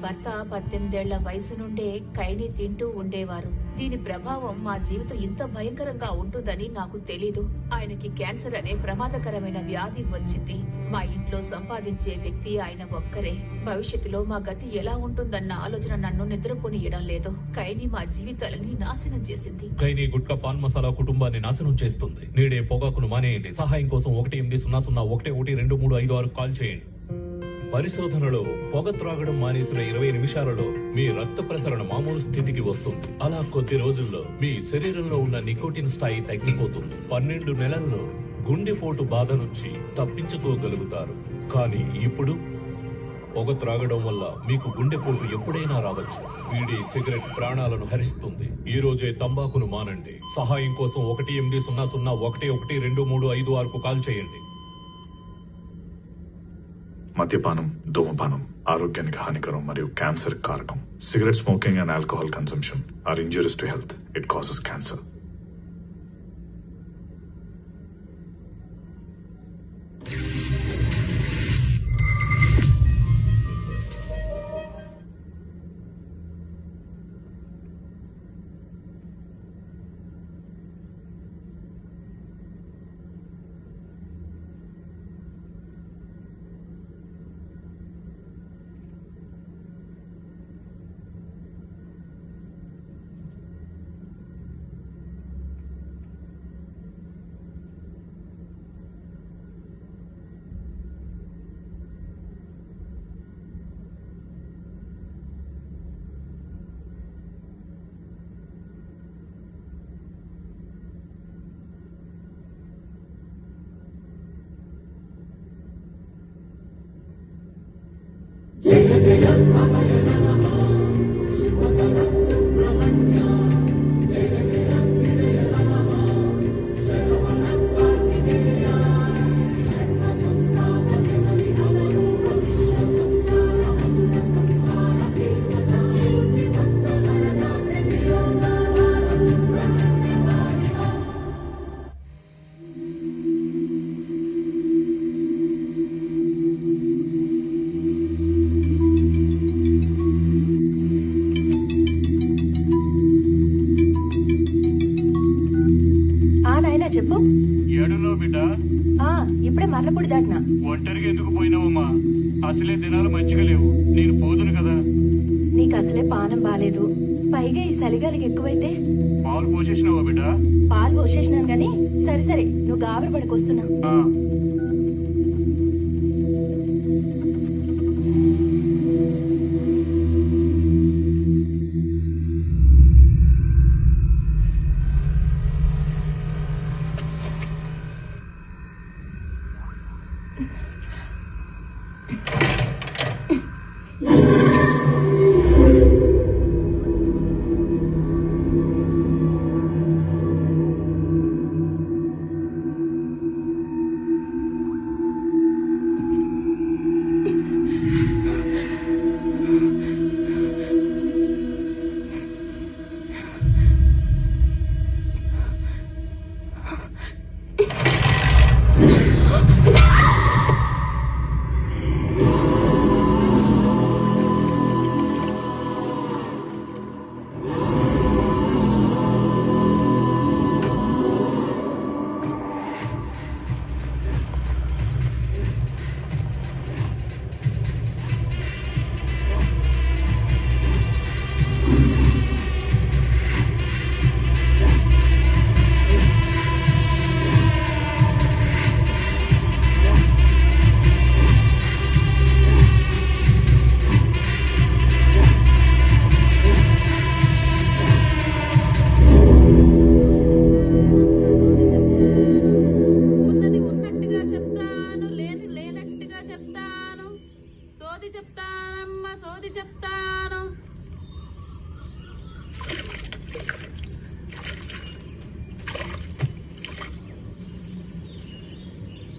భర్త 18 ఏళ్ల వయసు నుండే కైని తింటూ ఉండేవారు. దీని ప్రభావం మా జీవితం ఇంత భయంకరంగా ఉంటుందని నాకు తెలీదు. ఆయనకి క్యాన్సర్ అనే ప్రమాదకరమైన వ్యాధి వచ్చింది. మా ఇంట్లో సంపాదించే వ్యక్తి ఆయన ఒక్కరే. భవిష్యత్తులో మా గతి ఎలా ఉంటుందన్న ఆలోచన నన్ను నిద్రపోనియడం లేదు. కైని మా జీవితాలని నాశనం చేసింది. కైని గుట్కా పాన్ మసాలా కుటుంబాన్ని నాశనం చేస్తుంది. నేడే పొగాకును మానేయండి. సహాయం కోసం 1800 కాల్ చేయండి. పరిశోధనలో పొగ త్రాగడం మానేసిన 20 నిమిషాలలో మీ రక్త ప్రసరణ మామూలు స్థితికి వస్తుంది. అలా కొద్ది రోజుల్లో మీ శరీరంలో ఉన్న నికోటిన్ స్థాయి తగ్గిపోతుంది. 12 నెలల్లో గుండెపోటు బాధ నుంచి తప్పించుకోగలుగుతారు. కానీ ఇప్పుడు పొగ త్రాగడం వల్ల మీకు గుండెపోటు ఎప్పుడైనా రావచ్చు. వీడి సిగరెట్ ప్రాణాలను హరిస్తుంది. ఈ రోజే తంబాకును మానండి. సహాయం కోసం 1800 కాల్ చేయండి. మద్యపానం, ధూమపానం ఆరోగ్యానికి హానికరం మరియు క్యాన్సర్ కారకం. Cigarette smoking and alcohol consumption are injurious to health. It causes cancer. జయ జయ అభయ నమః శివతరం సుబ్రహ్మణ్య. జయ జయ విజయ నమః శరవణ కార్తికేయ. ధర్మ సంస్థాపక బలి అవరూప విశ్వ సంసార అసుర సంహార దేవతా మూర్తి భక్త వరదా ప్రతియోగాధార సుబ్రహ్మణ్య వారిహ. చెప్పు. ఏడున్నావు బిడ్డ? ఇప్పుడే మర్లపూడి దాటినా. ఒంటరిగా ఎందుకు పోయినావమ్మా? అసలే దినాలు మంచిగా లేవు. నేను పోదును కదా. నీకు అసలే పానం బాలేదు. పైగా ఈ చలిగాలికి ఎక్కువైతే. పాలు పోసేసినావా బిడ్డ? పాలు పోసేసినాను గాని సరే సరే నువ్వు గాబరి పడికొస్తున్నా.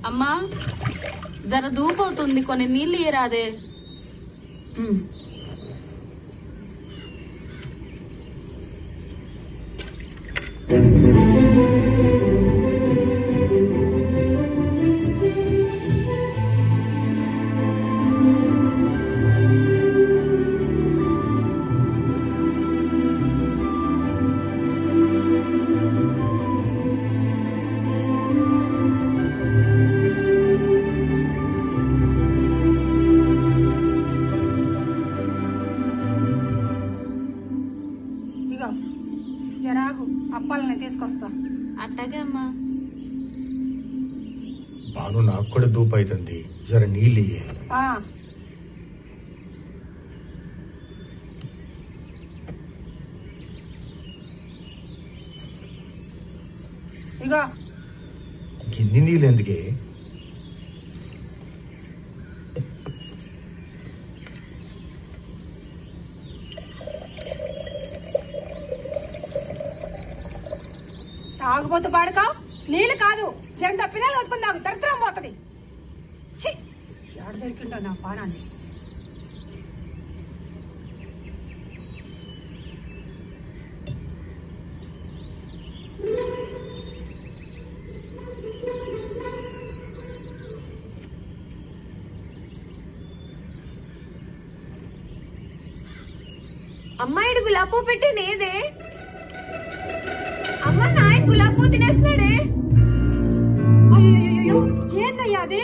అమ్మా జర దూపవుతుంది, కొన్ని నీళ్ళు ఇయరాదే. బాను నాకు కూడా దూపు అవుతుంది, జర నీళ్ళు ఇయ్యే. ఇగో గిన్ని నీళ్ళు ఎందుకే? తాగుబోతు పాడుకో, నీళ్ళు కాదు జంట పిల్లలు వస్తుంది, నాకు దరిద్రం పోతుంది. ఛీ, ఎక్కడ దొరికిండో నా పానాన్ని. అమ్మాయిడు గులాబీ పెట్టి నేదే. అమ్మ నాయన గులాబీ తినేస్తున్నాడే. అయ్యో, ఏందయ్యా అది?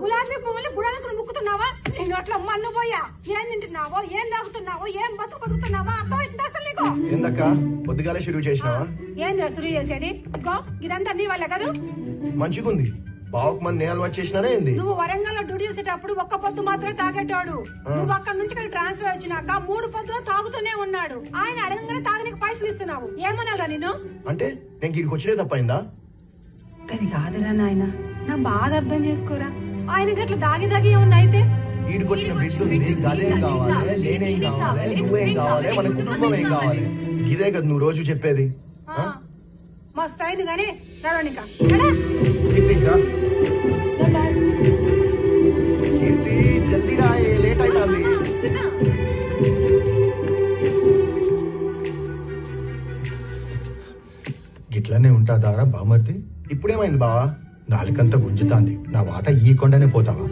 గులాబీ పువ్వులు బుడలకు ముక్కుతున్నావా? నీ నోట్లో మన్ను పోయా? ఏం తింటున్నావో, ఏం తాగుతున్నావో, ఏం బతుకు కొడుతున్నావా? అర్థమైంది అసలు నీకు? ఏందక్క పొద్దుగాలే షురూ చేసినావా? ఏం సురు చేసేది? ఇగో ఇదంతా నీ వల్ల కాదు. మంచిగుంది, బావుకు మంది నేను అలవాటు చేసినానే ఏంది? నువ్వు వరంగల్ లో డ్యూటీ చేసేటప్పుడు ఒక్క పొద్దు మాత్రమే తాగేటోడు. నువ్వు అక్కడ నుంచి ఇక్కడ ట్రాన్స్ఫర్ వచ్చినాక 3 పొద్దులు తాగుతూనే ఉన్నాడు. ఆయన అడగంగానే తాగనికి పైసలు ఇస్తున్నావు. ఏమనాలా నేను? అంటే నేను ఇక్కడికి వచ్చినే తప్పైందా? అది కాదురా నాయన, నా బాధ అర్థం చేసుకోరా. ఆయన గట్ల దాగి ఏమన్నా అయితే ఈడికి వచ్చిన బిడ్డలు గదేం కావాలి, నేనేం కావాలి, నువ్వేం కావాలి, మన కుటుంబం ఏం కావాలి? ఇదే కదా నువ్వు రోజు చెప్పేది. మస్తు అయింది గానీ నడవనిక జల్దీ రా, లేట్ అవుతుంది. గిట్లనే ఉంటాదారా బామర్ది? ఇప్పుడేమైంది బావా? నాలుకంతా గుంజుతాంది, నా వాట ఈ కొండనే పోతావా?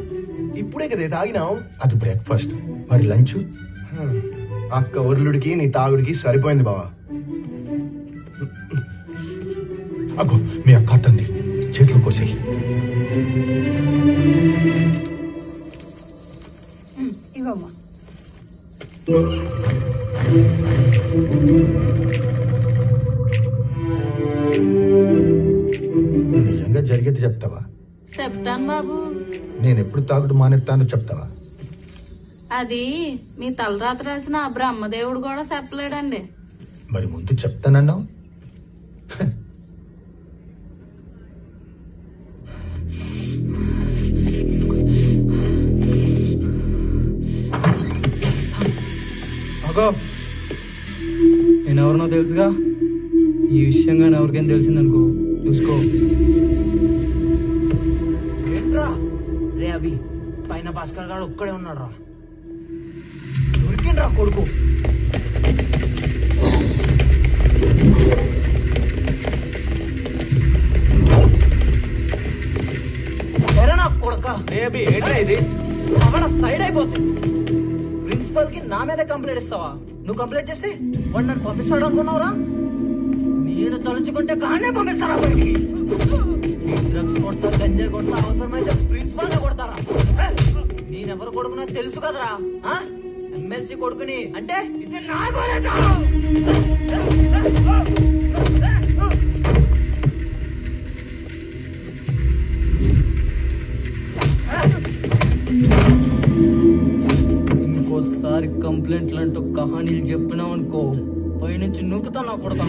ఇప్పుడే కదే తాగినావు. అది బ్రేక్ఫాస్ట్, మరి లంచ్? అక్క ఉర్లుడికి నీ తాగుడికి సరిపోయింది బావా. అగో మీ అక్క అత్తంది, చేతులు కోసేయి. ఇగోమ్మా. నిజంగా జరిగేది చెప్తావా? చెప్తాను బాబు. నేను ఎప్పుడు తాగుడు మానేస్తానో చెప్తావా? అది మీ తలరాత రాసిన ఆ బ్రహ్మదేవుడు కూడా చెప్పలేడండి. మరి ముందు చెప్తానన్నావు. అగో నేనెవరినో తెలుసుగా, ఈ విషయం కానీ ఎవరికైనా తెలిసిందనుకో చూసుకో. ఏంట్రా రే అభి, పైన భాస్కర్ గారు ఒక్కడే ఉన్నాడు రా. దొరికిండ్రా కొడుకు. ఎరా కొడక రే అభి, ఏంట్రా ఇది? అక్కడ సైడ్ అయిపోతుంది. ప్రిన్సిపల్ కి నా మీద కంప్లైంట్ ఇస్తావా? నువ్వు కంప్లైంట్ చేస్తే వాడు నన్ను పంపిస్తాడు అనుకున్నావురా? నేను తలుచుకుంటే కానే పంపిస్తారా వాడికి? డ్రగ్స్ కొడతా, గంజాయి కొడతా, అవసరమైతే ప్రిన్సిపల్ గా కొడతారా? నేనెవరు కొడుకున్నా తెలుసు కదరా. ఎమ్మెల్సీ కొడుకుని అంటే ఇది నా కాలేజా? ఇంకోసారి కంప్లైంట్లు అంటూ కహానీలు చెప్పినావు అనుకో, పైనుంచి నూకుతా నా కొడతా.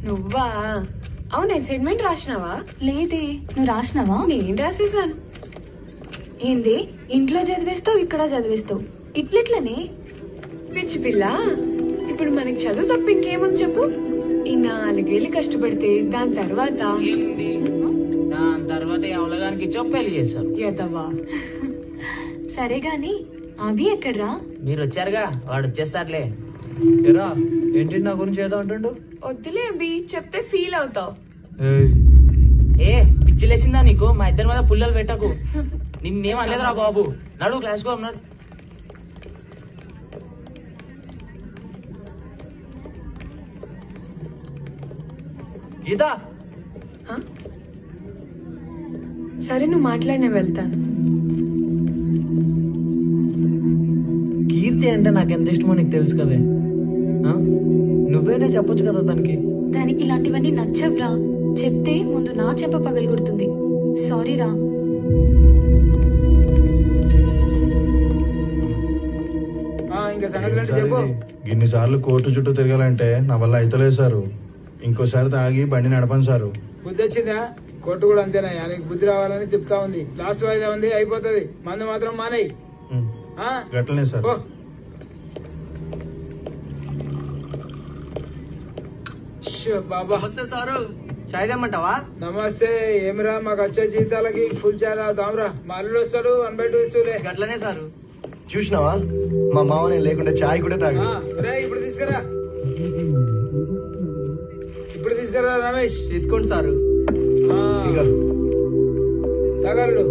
నువ్వా? అవును, అసైన్మెంట్ రాసినావా? లేదే, నువ్వు రాసినావా? నేను రాసేసాను. ఏంది, ఇంట్లో చదివేస్తావు ఇక్కడ చదివేస్తావు, ఇట్లనే పిచ్చి పిల్ల. ఇప్పుడు మనకి చదువు తప్ప ఇంకేమని చెప్పు? ఈ 4 ఏళ్ళు కష్టపడితే దాని తర్వాత ఎవలగానికి పెళ్లి చేశారు. ఎదవా. సరే గాని అభి ఎక్కడ్రా? మీరు వచ్చారుగా, వాడు వచ్చేస్తారులే. ఎరా ఏంటి నా గురించి ఏదో అంటుండు? వద్దులే అభి, చెప్తే ఫీల్ అవుతావు. ఏ పిచ్చిలేసిందా నీకు? మా ఇద్దరి మీద పుల్లలు పెట్టకు. నిన్నేం అనలేదురా బాబు. నడు క్లాస్ కో అన్నాడు. గీత సరే నువ్వు మాట్లాడి నేను వెళ్తాను. కీర్తి అంటే నాకు ఎంత ఇష్టమో నీకు తెలుసు కదే. ఆ? నువ్వేనే చెప్పొచ్చు కదా దానికి. దానికి ఇలాంటివన్నీ నచ్చవ్రా. చెప్తే ముందు నా చెంప పగలగొడుతుంది. సారీ రా. ఇంకా సంగతి చెప్పు. ఇన్నిసార్లు కోర్టు చుట్టూ తిరగాలంటే నా వల్ల అయితలేదు సారు. ఇంకోసారి తాగి బండి నడపను సారు. బుద్ధి వచ్చిందా? కోర్టు కూడా అంతేనా? నీకు బుద్ధి రావాలని తిప్పుతా ఉంది. లాస్ట్ వాయిదా ఉంది, అయిపోతుంది. మందు మాత్రం మానేయి. గట్లనే సార్. బాబా నమస్తే సారు, చాయ్ తెమ్మంటావా? నమస్తే. ఏమిరా, మాకు వచ్చే జీతాలకి ఫుల్ చాయ్ తాగుతాంరా. మా అల్లుడు వస్తాడు, 1/2 ఇస్తూలే. గట్లనే సారు. చూసినావా మా మావనే లేకుండా చాయ్ కూడా తాగు. ఇప్పుడు తీసుకురా, ఇప్పుడు తీసుకురా రమేష్. తీసుకోండి సారు. తాగలడు.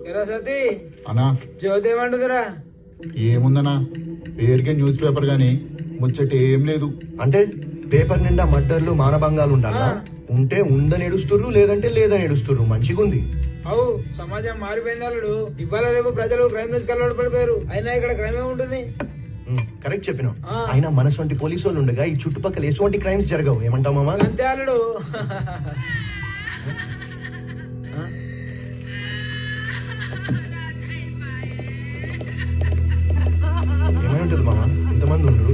ఎరా సతీ అన్నా జ్యోతి ఏమంటుందిరా? ఏముందనా, పేరుకే న్యూస్ పేపర్ గాని ముచ్చట ఏం లేదు. అంటే పేపర్ నిండా మర్డర్లు మానభంగాలు ఉండాలా? ఉంటే ఉందని ఏడుస్తుర్రు, లేదంటే లేదని ఏడుస్తుర్రు. మంచిగుంది. అవు సమాజం మారిపోయింది అల్లుడు. ఇవాళ రేపు ప్రజలు క్రైమ్ న్యూస్ కలవాడు పడిపోయారు. అయినా ఇక్కడ క్రైమ్ ఏముంటుంది? కరెక్ట్ చెప్పినావు. అయినా మనసొంటి పోలీసు వాళ్ళు ఉండగా ఈ చుట్టుపక్కల ఎటువంటి క్రైమ్స్ జరగవు. ఏమంటావు మామా? అంతే అల్లుడు. ఏమై ఉంటుంది మామా, ఇంతమంది ఉండరు.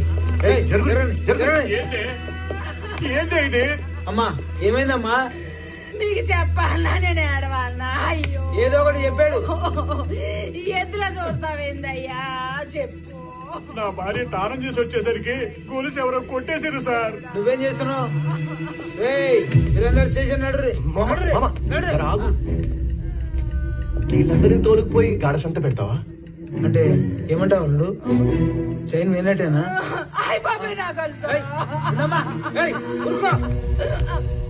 ఏంటి ఇది? అమ్మా ఏమైందమ్మా? నీకు చెప్పాలా నేను ఏడవాలన్నా? అయ్యో ఏదో ఒకటి చెప్పాడు. ఎద్దులా చూస్తావేందయ్యా చెప్పు. నా భార్య తానం చేసి వచ్చేసరికి పోలీసు ఎవరో కొట్టేశారు సార్. నువ్వేం చేస్తున్నావు? స్టేషన్ నడు. వీళ్ళందరినీ తోలుకుపోయి గాడసంత పెడతావా? అంటే ఏమంటావు అల్లుడు? చైన్ వినట్టేనా?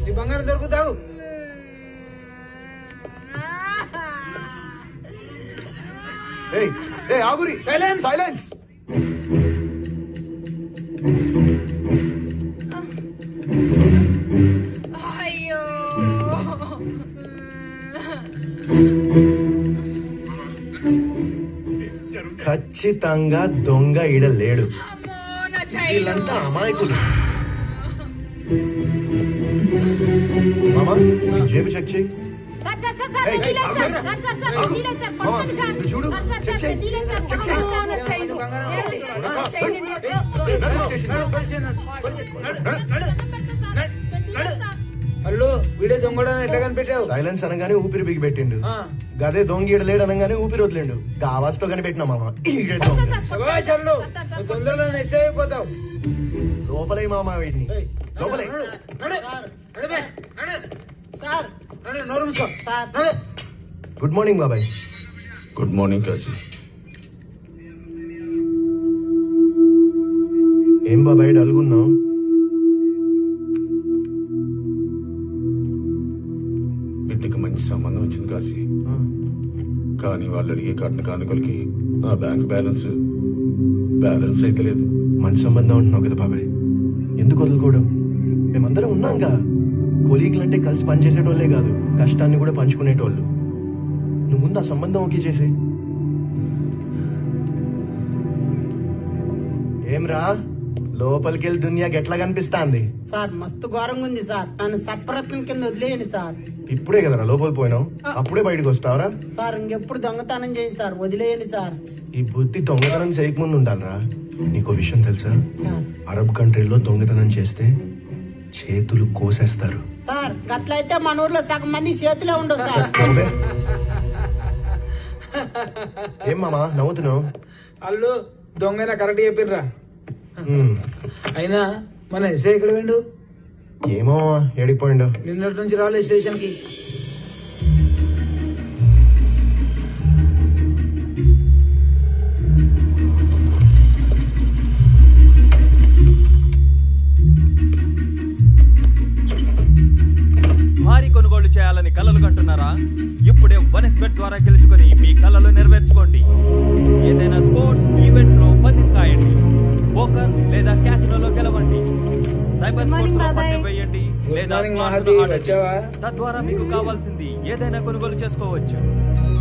నీ బంగారం దొరుకుతావు. ఆగురి. Silence, silence. అయ్యో ఖచ్చితంగా దొంగ ఈడ లేడు. వీళ్ళంతా అమాయకులు. మామా జేబు చెక్ చేయి. చూడు చెక్ చేయి. అల్లు వీడే దొంగడు ఎట్లా కనిపెట్టావు? సైలెన్స్ అనగానే ఊపిరి బిగి పెట్టిండు. గదే దొంగ ఈడ లేడు అనగానే ఊపిరి వదిలేండు. ఆవాజ్తో కనిపెట్టినా మామ. ఈడే దొంగ. తొందరలో ఎస్ అయిపోతావు. లోపలే మామ వీడిని. లోపలే. గుడ్ మార్నింగ్ బాబాయ్. Good morning Kashi. ఏం బాబాయ్ డల్గున్నావు? బిడ్డకి మంచి సంబంధం వచ్చింది కాశీ. కానీ వాళ్ళు అడిగే కట్న కానుకలకి నా బ్యాంక్ బ్యాలెన్స్ అయితే లేదు. మంచి సంబంధం అంటున్నావు కదా బాబాయ్, ఎందుకు వదులుకోవడం? మేమందరం ఉన్నాంగా. కొలీగులంటే కలిసి పనిచేసేటోళ్లే కాదు, కష్టాన్ని కూడా పంచుకునేటోళ్ళు. నువ్వు ముందు ఆ సంబంధం ఓకే చేసే. ఏమ్రా, లోపలికి వెళ్ళి దునియా గెట్లా కనిపిస్తాంది? సార్ మస్తు ఘోరంగా ఉంది సార్. నన్ను సత్ప్రయత్నం కింద వదిలేయండి సార్. ఇప్పుడే కదరా లోపలికి పోయినావు, అప్పుడే బయటకు వస్తావరా? సార్ ఇంకెప్పుడు దొంగతనం చేయండి సార్, వదిలేయండి సార్. ఈ బుద్ధి దొంగతనం చేయకముందు ఉండాలరా. నీకో విషయం తెలుసా? సార్ అరబ్ కంట్రీలో దొంగతనం చేస్తే చేతులు కోసేస్తారు. సార్ గట్లయితే మన ఊర్లో సగం మంది చేతిలో ఉండవు సార్. ఏం మామా నవ్వుతున్నావు? అల్లు దొంగైనా కరెక్ట్ చెప్పిండ్రా. అయినా మన ఎస్ఐ ఎక్కడ పోయిండు? ఏమో ఎడిపోయిండు. నిన్నటి నుంచి రాలే స్టేషన్ కి. భారీ కొనుగోలు చేయాలని కలలు కంటున్నారా? ఇప్పుడే 1xBet ద్వారా గెలుచుకొని మీ కలలు నెరవేర్చుకోండి. ఏదైనా స్పోర్ట్స్ ఈవెంట్స్ లో పందెం కాయండి, పోకర్ లేదా క్యాసినోలో గెలవండి. సైబర్ స్పోర్ట్స్ లో పన్ను వేయండి లేదా మార్నింగ్ స్లాట్స్ మహాది, ను ఆర్డర్ వచ్చావా? చేయండి. తద్వారా మీకు కావాల్సింది ఏదైనా కొనుగోలు చేసుకోవచ్చు.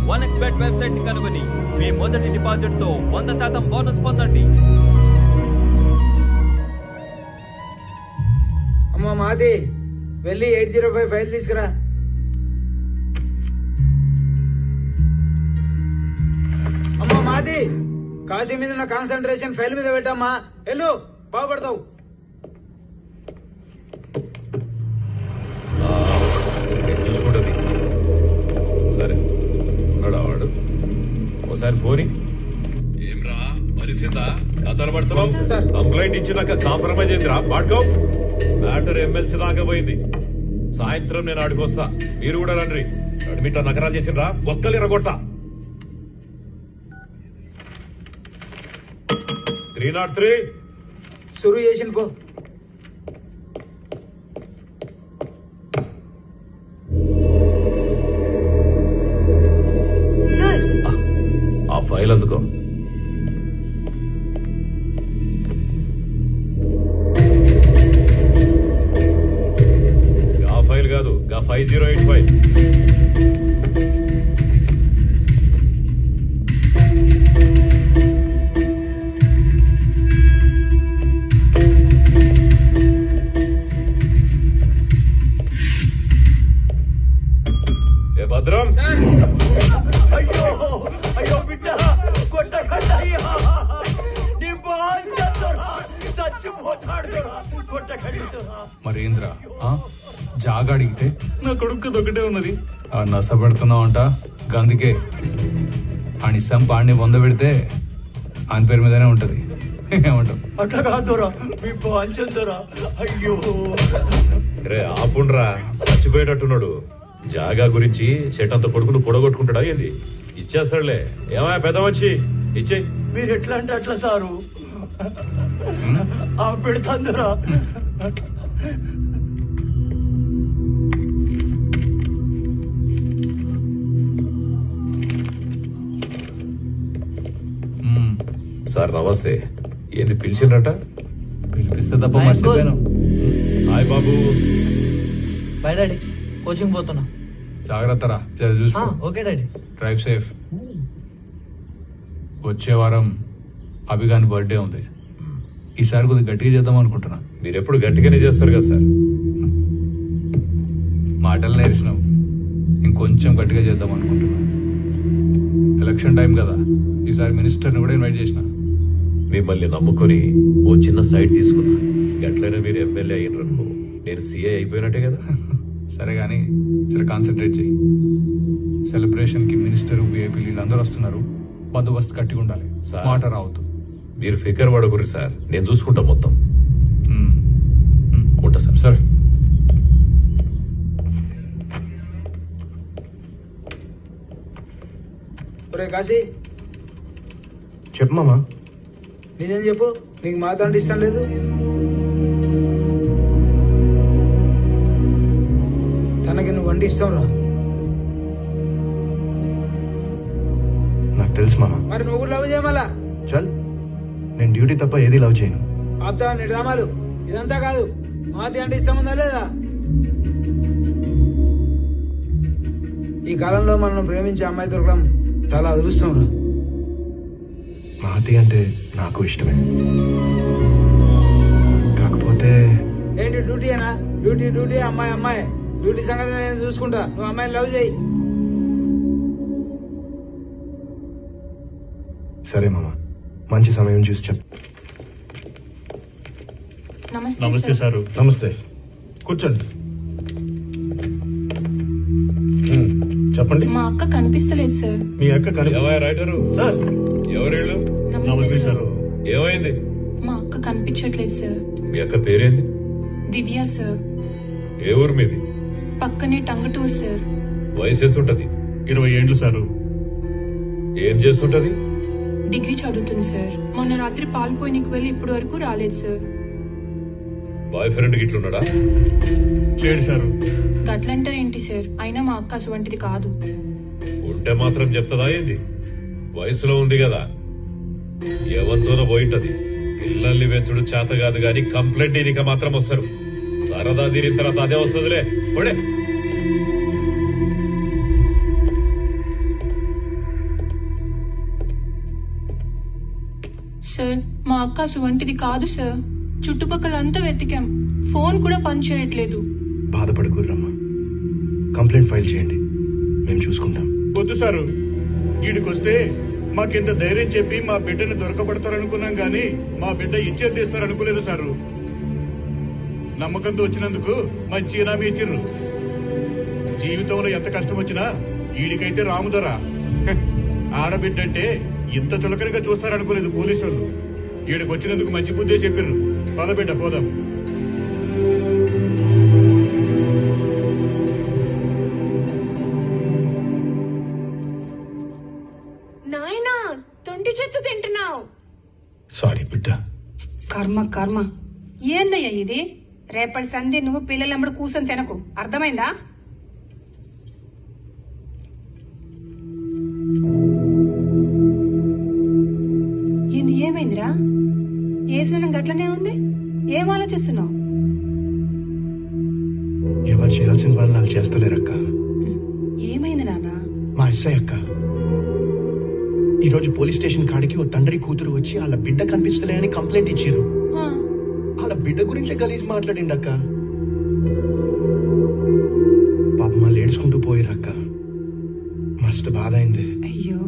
1xbet వెబ్సైట్ ని కనుగొని మీ మొదటి డిపాజిట్ తో 100% బోనస్ పొందండి. అమ్మా మాది వెళ్ళి 805 ఫైల్ తీసుకురా. అమ్మా మాది కాశీ మీద ఉన్న కాన్సన్ట్రేషన్ ఫైల్ మీద పెట్టమ్మా. వెళ్ళు, బాగుపడతావు. చూసుకుంటుంది. సరే వాడు ఒకసారి పోని. ఏమ్రా మరిసిందా? కథలు పడుతున్నావు. కంప్లైంట్ ఇచ్చినాక కాంప్రమైజ్ అయిందిరా. పాడుకో. మ్యాటర్ ఎమ్మెల్సీ దాకా పోయింది. సాయంత్రం నేను ఆడుకొస్తా. మీరు కూడా రండి. అడ్మిట్ నగరాలు చేసిండ్రా, ఒక్కలు ఎరగొడతా. 303 సురు చేసిన పో. సార్ ఆ ఫైల్ అందుకో. ఆ ఫైల్ కాదు, 5085. భద్రం అయ్యో అయ్యో బిడ్డ కొట్టకండి. నీ బాధ్యతరా చచ్చిపోతాడు. కొట్టకండి. మరేంద్ర జాగా అడిగితే నా కొడుకు ఒకటే ఉన్నది. ఆ నస పెడుతున్నావు అంట. గందుకే ఆని సంపాడిని వంద పెడితే ఆయన పేరు మీదనే ఉంటది. ఏమంటావు? అట్లా కాదురా, మీ బాధ్యతరా. అయ్యో రే ఆపుండ్రా, చచ్చిపోయేటట్టున్నాడు. జాగా గురించి చెట్టంత కొడుకును పొడగొట్టుకుంటాడా ఏంది? ఇచ్చేస్తాడులే. ఏమా పెద్ద వచ్చి ఇచ్చేయి. మీరు ఎట్లా అంటే అట్లా సారు. ఆ పెడతాందిరా. సార్ నమస్తే. ఏంది పిలిచిండ్రట? పిలిపిస్తే తప్ప మర్చిపోయాను. హాయ్ బాబు. బై డాడీ, కోచింగ్ పోతున్నా. జాగ్రత్త రా, చూసుకో. Okay daddy. Drive safe. వచ్చే వారం అభిగాని బర్త్డే ఉంది. ఈసారి కొద్దిగా గట్టిగా చేద్దాం అనుకుంటున్నా. మీరు ఎప్పుడు గట్టిగానే చేస్తారు కదా సార్. మాటలు నేర్చినావు, ఇంకొంచెం గట్టిగా చేద్దాం అనుకుంటున్నా. ఎలక్షన్ టైం కదా, ఈసారి మినిస్టర్ని కూడా ఇన్వైట్ చేసిన. మిమ్మల్ని నమ్ముకొని ఓ చిన్న సైట్ తీసుకున్నా. ఎట్లయినా మీరు ఎమ్మెల్యే అయినరనుకో, నేను సీఏ అయిపోయినట్టే కదా. సరే కానీ సరే కాన్సన్ట్రేట్ చేయి. సెలబ్రేషన్ కి మినిస్టర్ విఐపీ వీళ్ళందరూ వస్తున్నారు. బందోబస్తు గట్టిగా ఉండాలి. మాట రావద్దు. మీరు ఫికర్ పడకూరి సార్, నేను చూసుకుంటా మొత్తం. ఉంటా సార్. సరే. ఒరే కాశీ, చెప్పు మామా. నిజం చెప్పు, నీకు మాతో ఇష్టం లేదు? తనకి నువ్వు వంట ఇష్టం రా. నాకు తెలుసు మామా. మరి నువ్వు లవ్ చేయమలా? చల్, నేను డ్యూటీ తప్ప ఏది లవ్ చేయను. ఆపుతా నీ డ్రామాలు. ఇదంతా కాదు, మాది అంటే ఇష్టం ఉందా లేదా? ఈ కాలంలో మనం ప్రేమించే అమ్మాయి దొరకడం చాలా అదృష్టం రా. మహతి అంటే నాకు ఇష్టమే. కాకపోతే ఏంటి డ్యూటీయేనా? డ్యూటీ డ్యూటీ, అమ్మాయి అమ్మాయి. డ్యూటీ సంగతి నేను చూసుకుంటా, నువ్వు అమ్మాయిని లవ్ చేయి. సరే మామా, మంచి సమయం చూసి చెప్పు. నమస్తే సారు. నమస్తే, కూర్చోండి. చెప్పండి. మా అక్క కనిపిస్తలేదు సార్. మీ అక్క రైటరు సార్. ఎవరేళ్ళు? నమస్తే సార్. ఏమైంది? మా అక్క కనిపించట్లేదు సార్. మీ అక్క పేరేంది? దివ్య సార్. ఏ ఊరు మీది? పక్కనే టంగటూరు సార్. వయసు ఎంత ఉంటది? 20 ఏండ్లు సారు. ఏం చేస్తుంటది? డిగ్రీ చదువుతుంది సార్. మొన్న రాత్రి పాల్పోయినకి వెళ్ళి ఇప్పటి వరకు రాలేదు సార్. Boy friend గిట్లున్నాడా? లేడు సారు. గట్లంటారేంటి సార్? అయినా మా అక్క అటువంటిది కాదు. ఉంటే మాత్రం చెప్తుందా ఏంది? వయసులో ఉంది కదా, ఎవరితోనో పోయింటది. పిల్లల్ని పెంచుడు చేత కాదు గాని కంప్లైంట్ దీనికి మాత్రం వస్తారు. సరదా తీరిన తర్వాత అదే వస్తుందిలే. పొడే సార్ మా అక్క అటువంటిది కాదు సార్. చుట్టుపక్కల అంతా వెతికాం, ఫోన్ కూడా పనిచేయట్లేదు. బాధపడకూడరమ్మా, కంప్లైంట్ ఫైల్ చేయండి, మేము చూసుకుంటాం. వద్దు సారు, ఈడికొస్తే మాకింత ధైర్యం చెప్పి మా బిడ్డని దొరకబడతారనుకున్నాం గాని మా బిడ్డ ఇచ్చేది తీస్తారనుకోలేదు సారు. నమ్మకంతో వచ్చినందుకు మంచి ఇనామీ ఇచ్చిర్రు. జీవితంలో ఎంత కష్టం వచ్చినా ఈడికైతే రాముదొర. ఆడబిడ్డంటే ఇంత చులకనగా చూస్తారనుకోలేదు పోలీసు వాళ్ళు. ఈడికి వచ్చినందుకు మంచి బుద్ధే చెప్పిర్రు. పదబిడ్డ పోదాం. నాయనా తొంటి చెత్త తింటున్నావు. సారీ బిడ్డ. కర్మ కర్మ. ఏందయ్యా ఇది? రేపటి సంధి నువ్వు పిల్లలమ్మడు కూర్చొని తినకు, అర్థమైందా? ఏంది, ఏమైందిరా? ఏసిన గట్లనే ఉంది, ఏం ఆలోచిస్తున్నావు? ఎవరు చేయాల్సిన వాళ్ళు నాకు చేస్తలేరక్క. ఏమైంది నాన్న? మా ఎస్ఐ అక్క ఈరోజు పోలీస్ స్టేషన్ కాడికి ఓ తండ్రి కూతురు వచ్చి వాళ్ళ బిడ్డ కనిపిస్తలే అని కంప్లైంట్ ఇచ్చారు. వాళ్ళ బిడ్డ గురించి గలీజ్ మాట్లాడిండక్క. పాప వాళ్ళు ఏడ్చుకుంటూ పోయిరక్క. మస్తు బాధ అయింది. అయ్యో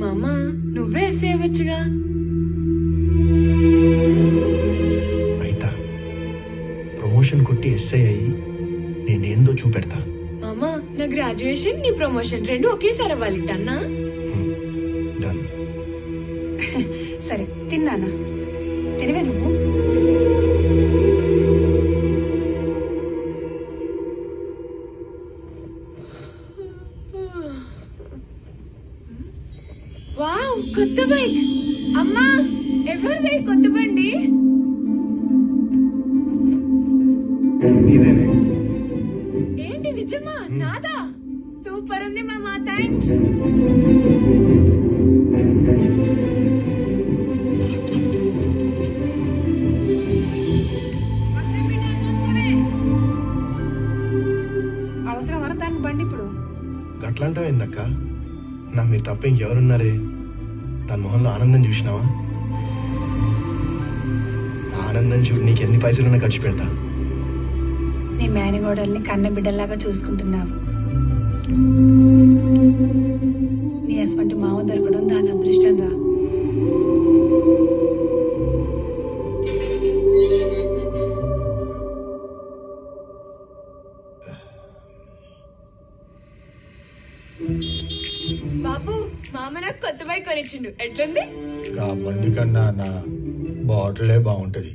మామ, నువ్వే సేవచ్చుగా. అయితా ప్రమోషన్ కొట్టి ఎస్ఐ అయ్యి నేనేందో చూపెడతా. మామ, నా గ్రాడ్యుయేషన్ నీ ప్రమోషన్ రెండు ఒకేసారి అవ్వాలి. అన్నా డన్. సరే తిన్నానా? తినవే నువ్వు. వావ్, కొత్త బైక్. అమ్మా, ఎవరిది కొత్త బండి? ఏంటి నిజమా? నాదా? సూపర్ ఉంది మామా, థ్యాంక్స్. అవసరం అనటానికి బండి ఇప్పుడు. గట్లంటావు ఏందక్క? నా మీరు తప్ప ఇంకెవరున్నారే? తన మొహంలో ఆనందం చూసినావా? ఆనందం చూడు, నీకు ఎన్ని పైసలున్నా ఖర్చు పెడతా. నీ మేనగోడల్ని కన్న బిడ్డల్లాగా చూసుకుంటున్నావు. నీ అసవంటి మావ దొరకడం దాని అదృష్టం రా. బాబు, మామ నాకు కొత్త బైక్ కొనిచ్చిండు. ఎట్లుంది? ఆ బండి కన్నా నా బాటిలే బాగుంటది.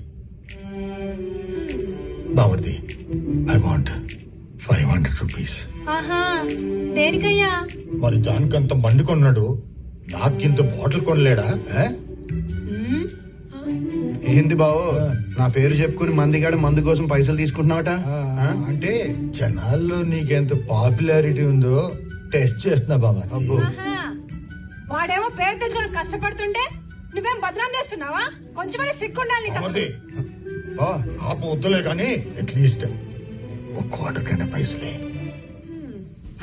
బాగుంది. I want 500 rupees. ఆహా, దేనికయ్యా? మరి దానికంత బండి కొన్నాడు, నాకింత బాటిల్ కొనలేడా? ఏంది బావో, నా పేరు చెప్పుకుని మందిగాడ మందు కోసం పైసలు తీసుకుంటున్నావట? అంటే జనాల్లో నీకెంత పాపులారిటీ ఉందో టెస్ట్ చేస్తున్నా బాబా. ఆహా, వాడేమో పేరు తెచ్చుకొని కష్టపడుతుంటే నువ్వేం బదనాం చేస్తున్నావా? కొంచెమని సిగ్గుండాలి నీకు. ఆ పొద్దులే కానీ అట్లీస్ట్ ఒక క్వార్టర్ కన్నా పైసలే.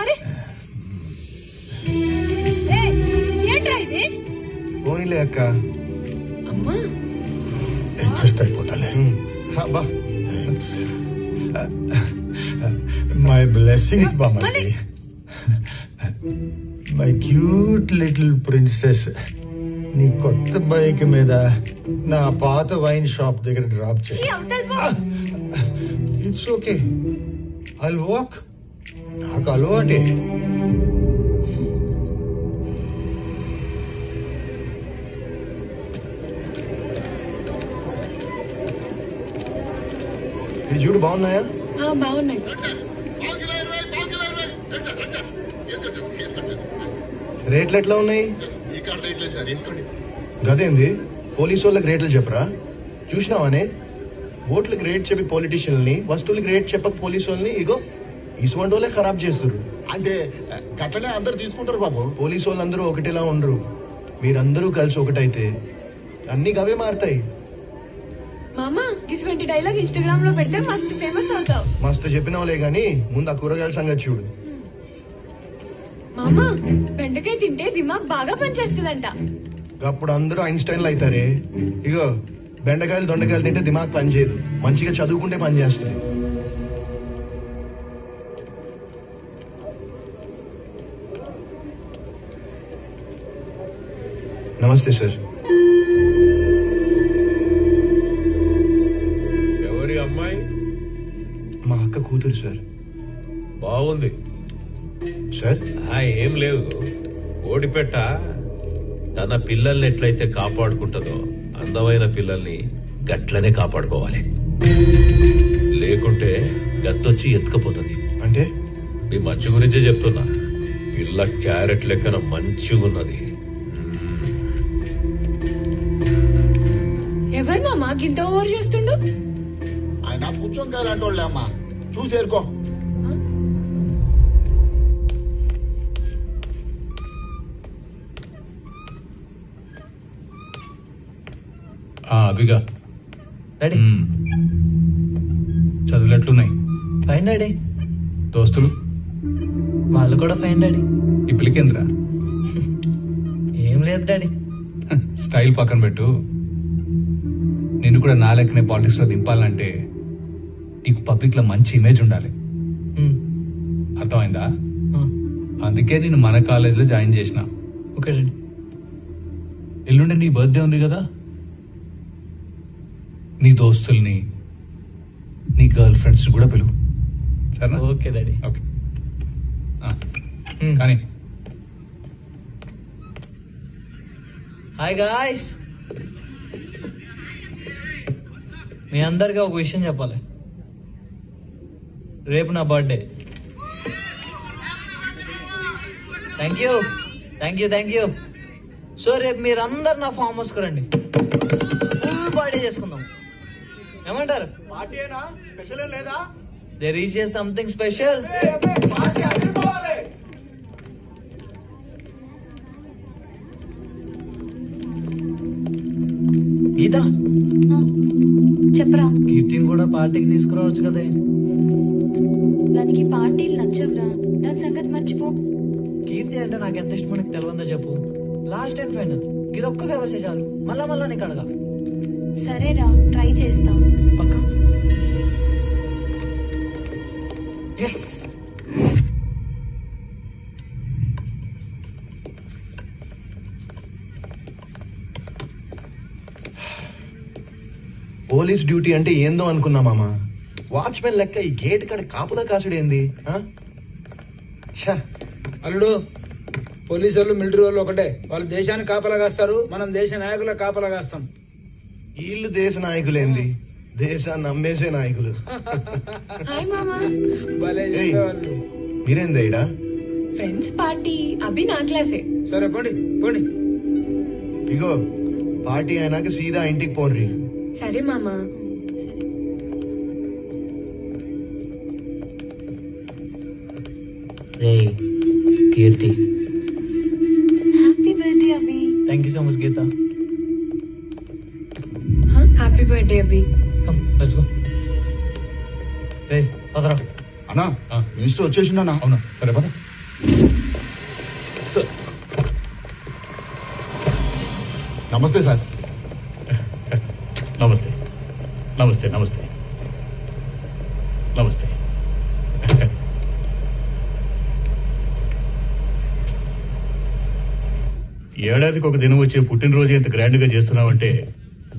అరే ఏంట్రా ఇది? పోనీలే అక్క, అమ్మా అడ్జస్ట్ అయిపోతాలే. మై బ్లెస్సింగ్స్ బామ్మకి. మై క్యూట్ లిటిల్ ప్రిన్సెస్, నీ కొత్త బైక్ మీద నా పాత వైన్ షాప్ దగ్గర డ్రాప్ చేయి. It's okay, I walk. నాకు అలవాటే. ఇది చూడు, బాగున్నాయా? బాగున్నాయి. రేట్లు ఎట్లా ఉన్నాయి? గదేంది, పోలీసు వాళ్ళకి రేట్లు చెప్పరా? చూసినావానే, ఓట్లకి రేట్ చెప్పి పొలిటీషియన్ని, వస్తువులకి రేట్ చెప్పక పోలీసు వాళ్ళని ఇగో ఇటువంటి వాళ్ళే ఖరాబ్ చేస్తారు. అంటే గట్లనే అందరు తీసుకుంటారు బాబు. పోలీసు వాళ్ళందరూ ఒకటిలా ఉండరు. మీరందరూ కలిసి ఒకటైతే అన్ని గవే మారుతాయి. మామా ఇటువంటి డైలాగ్ ఇన్స్టాగ్రామ్ లో పెడితే మస్తు ఫేమస్ అవుతావు. మస్తు చెప్పినావులే గాని ముందు ఆ కూరగాయల సంగతి చూడు. మామా బెండకాయ తింటే దిమాగ్ బాగా పనిచేస్తుందంట. అప్పుడు అందరూ ఐన్స్టైన్లు అవుతారే. ఇగో బెండకాయలు దొండకాయలు తింటే దిమాగ్ పనిచేయదు, మంచిగా చదువుకుంటే పని చేస్తుంది. నమస్తే సార్. ఎవరి అమ్మాయి? మా అక్క కూతురు సార్. బాగుంది సార్. ఏం లేదు, ఓడిపెట్ట తన పిల్లల్ని ఎట్లయితే కాపాడుకుంటుందో అందమైన పిల్లల్ని గట్లనే కాపాడుకోవాలి. లేకుంటే గత్తొచ్చి ఎత్తుకపోతుంది. అంటే మీ మంచి గురించే చెప్తున్నా. పిల్ల క్యారెట్ లెక్కన మంచిగున్నది. ఎవరు మామా గింత ఓవర్ చేస్తుండు? ఆయన పుచ్చంకాయలు అంటోళ్ళే అమ్మా, చూసేరుకో. అవిగా డాడీ చదువులు ఎట్లున్నాయి? Fine daddy. దోస్తులు వాళ్ళు కూడా ఫైన్ డాడీ. ఈ పిలికేంద్రా? ఏం లేదు డాడీ. స్టైల్ పక్కన పెట్టు. నిన్ను కూడా నా లెక్కనే పాలిటిక్స్ లో దింపాలంటే నీకు పబ్లిక్ లో మంచి ఇమేజ్ ఉండాలి. అర్థమైందా? అందుకే నేను మన కాలేజీలో జాయిన్ చేసిన. Okay daddy. ఎల్లుండి నీ బర్త్డే ఉంది కదా, నీ దోస్తుల్ని నీ గర్ల్ ఫ్రెండ్స్ కూడా పిలువు, సరేనా? Okay daddy. ఓకే కానీ హాయ్ గాయ్స్, మీ అందరికీ ఒక విషయం చెప్పాలి. రేపు నా birthday. Thank you thank you thank you. So రేపు మీరందరు నా ఫామ్ హౌస్కి రండి, ఫుల్ పార్టీ చేసుకుందాం. ఏమంటారు? పార్టీనా? స్పెషల్ లేదా? There is something special. Geeta, చెప్పరా. కీర్తిని కూడా పార్టీకి తీసుకురావచ్చు కదే. దానికి పార్టీలు నచ్చవురా, దాని సంగతి మర్చిపో. కీర్తి అంటే నాకు ఎంత ఇష్టమో నీకు తెలియదా చెప్పు. లాస్ట్ అండ్ ఫైనల్ ఇది ఒక్క ఫేవర్ చేయాలి, మళ్ళా మళ్ళా నీకు అడగా. సరేరా, ట్రై చేస్తా. పక్కా? ఎస్. పోలీస్ డ్యూటీ అంటే ఏందో అనుకున్నా మామ. వాచ్మెన్ లెక్క ఈ గేట్ కాడ కాపులా కాసుడేంది? అల్లుడు, పోలీసు వాళ్ళు మిలిటరీ వాళ్ళు ఒకటే. వాళ్ళు దేశాన్ని కాపలా కాస్తారు, మనం దేశ నాయకుల కాపలా కాస్తాం. వీళ్ళు దేశ నాయకులేంది, దేశాన్ని అమ్మేసే నాయకులు. హాయ్ మామా. భలే ఏయ్, చెప్పేవాళ్ళు. మీరేంది ఈడ? Friends party. అభి నా క్లాసే. సరే పోండి పోండి. ఇగో పార్టీ అయినాక సీదా ఇంటికి పోండి. సరే మామా. రే Keerthi, happy birthday Abhi. Thank you so much Geetha. Happy birthday Abhi. Come let's go. రే పదరా. అన్నా మినిస్టర్ వచ్చేసిండన్నా. అవునా? సరే పద. నమస్తే సార్. నమస్తే నమస్తే నమస్తే నమస్తే. ఏడాదికి ఒక దినం వచ్చే పుట్టినరోజు ఎంత గ్రాండ్ గా చేస్తున్నావంటే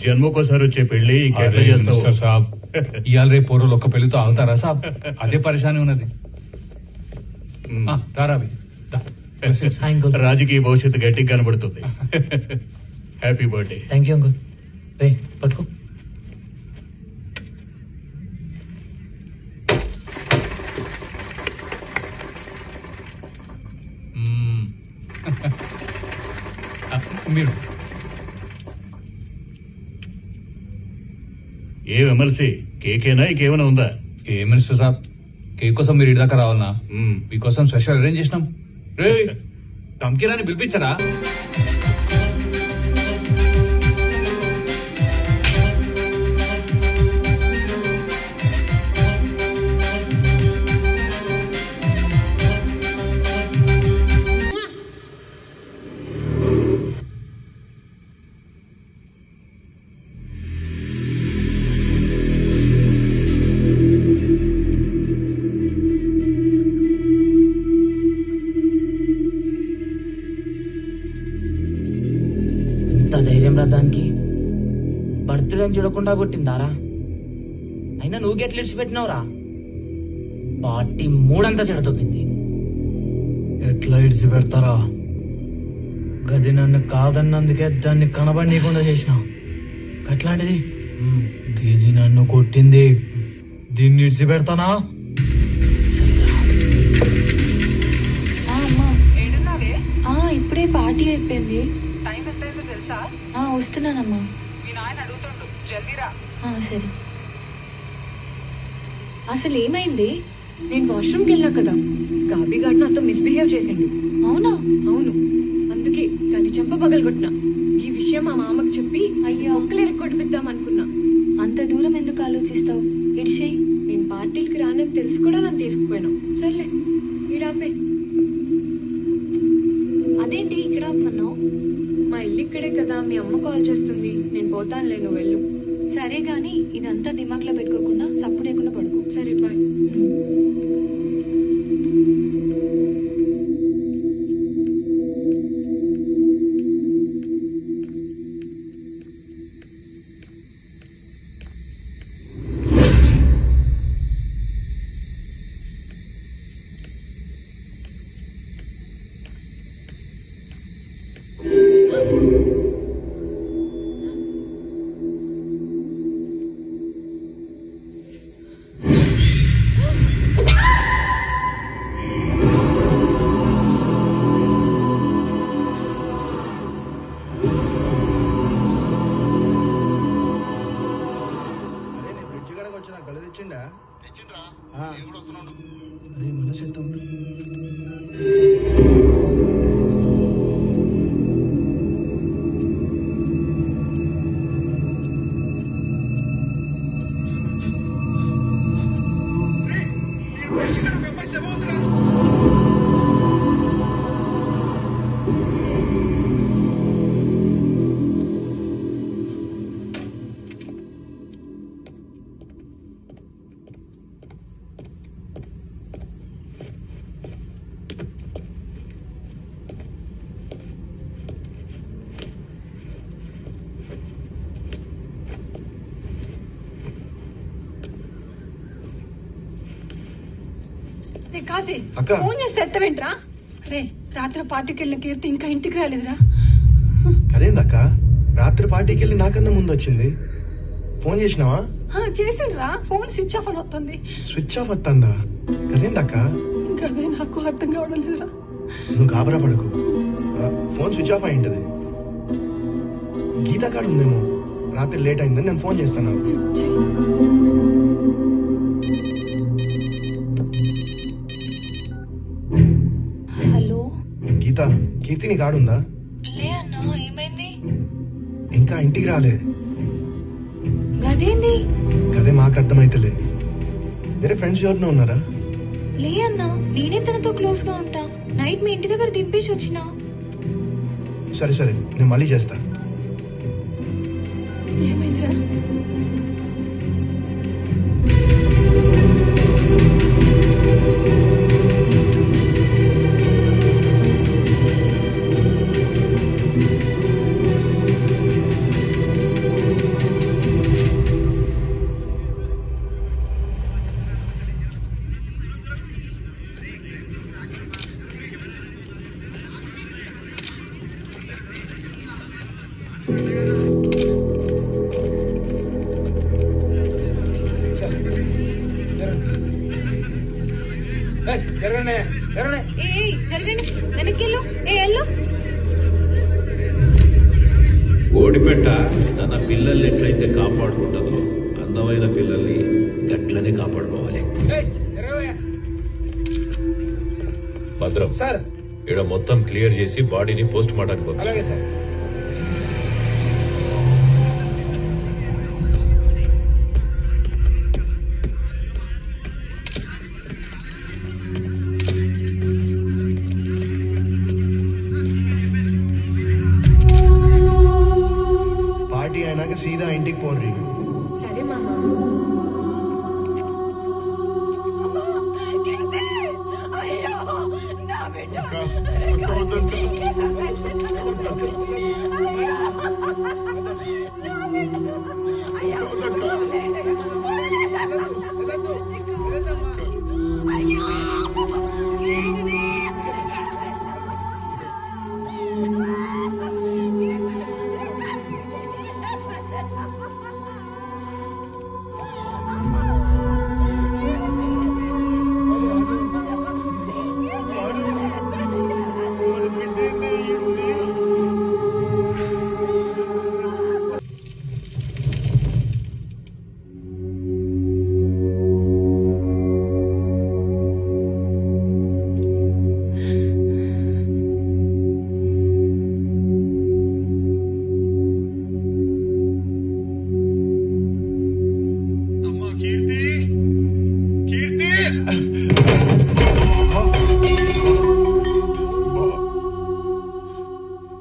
జన్మకోసారి వచ్చే పెళ్లి ఇంకెట్లా చేస్తావు సాబ్? ఇవాళ రేపు పూర్వలు ఒక్క పెళ్లితో ఆగుతారా సాబ్? అదే పరిశాని ఉన్నది. రారాబి రాజకీయ భవిష్యత్తు గట్టిగా కనబడుతుంది. Happy birthday. Thank you uncle. రే పట్టుకో. మీరు ఏ ఎమ్మెల్సీ కేకేనా ఇంకేమైనా ఉందా? ఏ మినిస్టర్ సాబ్, కేక్ కోసం మీరు ఇటు దాకా రావాలనా? మీకోసం స్పెషల్ అరేంజ్ చేసినాం. రే తమ్కిరాని పిలిపించరా? కానీ చూడకుండా కొట్టిందారా? అయినా నువ్వు గెట్లు ఇడిచిపెట్టినావురా? పార్టీ మూడంతా చెడతొప్పింది. ఎట్లా ఇడిచి పెడతారా? గది నన్ను కాదన్నందుకే దాన్ని కనబడనీయకుండా చేసిన. అట్లాంటిది ఇది నన్ను కొట్టింది, దీన్ని ఇడిచి పెడతానా? ఇప్పుడే పార్టీ అయిపోయింది. టైం ఎంత అయిందో తెలుసా? వస్తున్నానమ్మా. మీ నాయన అడుగుతుండు, జల్దీరా. సరే. అసలు ఏమైంది? నేను వాష్రూమ్కి వెళ్ళా కదా, గాబీగాడు నాతో మిస్బిహేవ్ చేసిండు. అవునా? అవును, అందుకే దాన్ని చెంప పగలగొట్టినా. ఈ విషయం మా మామకు చెప్పి ఒక్కలే కొట్టిద్దాం అనుకున్నా. అంత దూరం ఎందుకు ఆలోచిస్తావు? ఇడిచేయి. నేను పార్టీలకి రానని తెలుసు కూడా నన్ను తీసుకుపోయినావు. సర్లే, ఈడాపే. అదేంటి ఇక్కడ ఆపుతున్నావు? మా ఇల్లు ఇక్కడే కదా, మీ అమ్మ కాల్ చేస్తుంది. నేను పోతానులే, నువ్వు వెళ్ళు. సరే గాని ఇదంతా దిమాగ్లో పెట్టుకోకుండా సప్పుడు లేకుండా పడుకో. సరే, బాయ్. కాశీ, అక్క. ఫోన్ చేస్తే ఎత్తవేంట్రా? అరే, రాత్రి పార్టీకి వెళ్ళిన కీర్తి ఇంకా ఇంటికి రాలేదురా. అదేందక్క, రాత్రి పార్టీకి వెళ్ళి నాకన్నా ముందు వచ్చింది. ఫోన్ చేసినావా? చేసిండ్రా, ఫోన్ స్విచ్ ఆఫ్ అని వస్తుంది. స్విచ్ ఆఫ్ వస్తుందా? అదేందక్క? ఇంకా అదే నాకు అర్థం కావడం లేదురా. నువ్వు గాబరా పడకు, ఫోన్ స్విచ్ ఆఫ్ అయింటది. గీతా కాడ ఉందేమో, రాత్రి లేట్ అయిందని నేను ఫోన్ చేస్తాను. హలో గీత, కీర్తి నీ కాడుందా? లే అన్నా, ఏమైంది? ఇంకా ఇంటికి రాలే. గదేంది? గదే మాకు అర్థమైతలే. వేరే ఫ్రెండ్స్ ఎవరినో ఉన్నారా? లే అన్నా, నేనే తనతో క్లోజ్ గా ఉంటా. నైట్ మీ ఇంటి దగ్గర దింపేసి వచ్చినా. సరే సరే, నేను మళ్ళీ చేస్తా. ఏమైందిరా? జరగండి, వెనక్కి వెళ్ళు. ఓడిపెట్ట తన పిల్లల్ని ఎట్లయితే కాపాడుకుంటుందో అందమైన పిల్లల్ని గట్లనే కాపాడుకోవాలి. భద్రం సార్, ఇక్కడ మొత్తం క్లియర్ చేసి బాడీని పోస్ట్ మార్టానికి పంపించు. అలాగే సార్. పార్టీ అయినాక సీదా ఇంటికి పోండి. సరే మామా.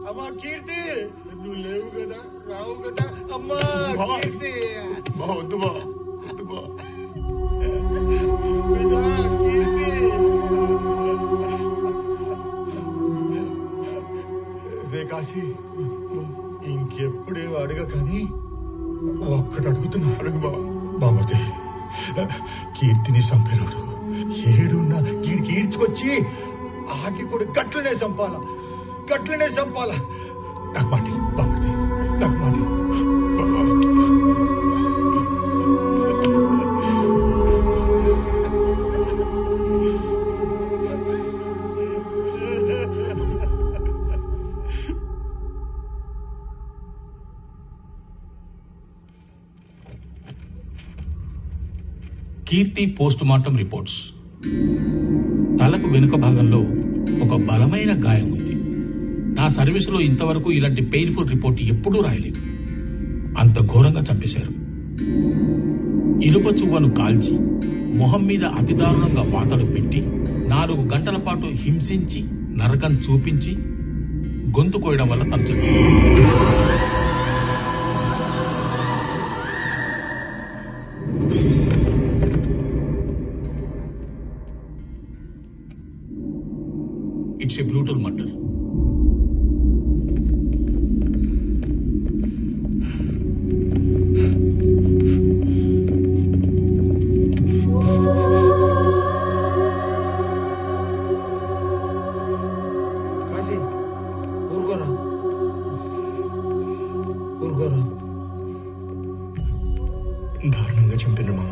అమ్మా కీర్తి, నువ్వు లేవు కదా, రావు కదా. అమ్మా కీర్తి, వద్దు బా, వద్దు బా. బిడ్డా, కీర్తి. రే కాశీ, ఇంకెప్పుడేమో అడగ కానీ ఒక్కటి అడుగుతున్నా. అడుగు బామతి, కీర్తిని చంపినాడు ఏడున్నా కీడికి ఈడ్చుకొచ్చి ఆకి కూడా గట్లనే చంపాలా, గట్లనే చంపాలా. నాకు మాటి బామతి, నాకు మాటి. కీర్తి పోస్ట్ మార్టం రిపోర్ట్స్. తలకు వెనుక భాగంలో ఒక బలమైన గాయం ఉంది. నా సర్వీసులో ఇంతవరకు ఇలాంటి పెయిన్ఫుల్ రిపోర్ట్ ఎప్పుడూ రాయలేదు. అంత ఘోరంగా చంపేశారు. ఇనుప చువ్వను కాల్చి మొహం మీద అతి దారుణంగా వాతలు పెట్టి 4 గంటల పాటు హింసించి నరకం చూపించి గొంతు కోయడం వల్ల తను చనిపోయాడు. It's a brutal murder. Kashi, ఊరుకోరా, ఊరుకోరా. దారుణంగా చంపిన మామ.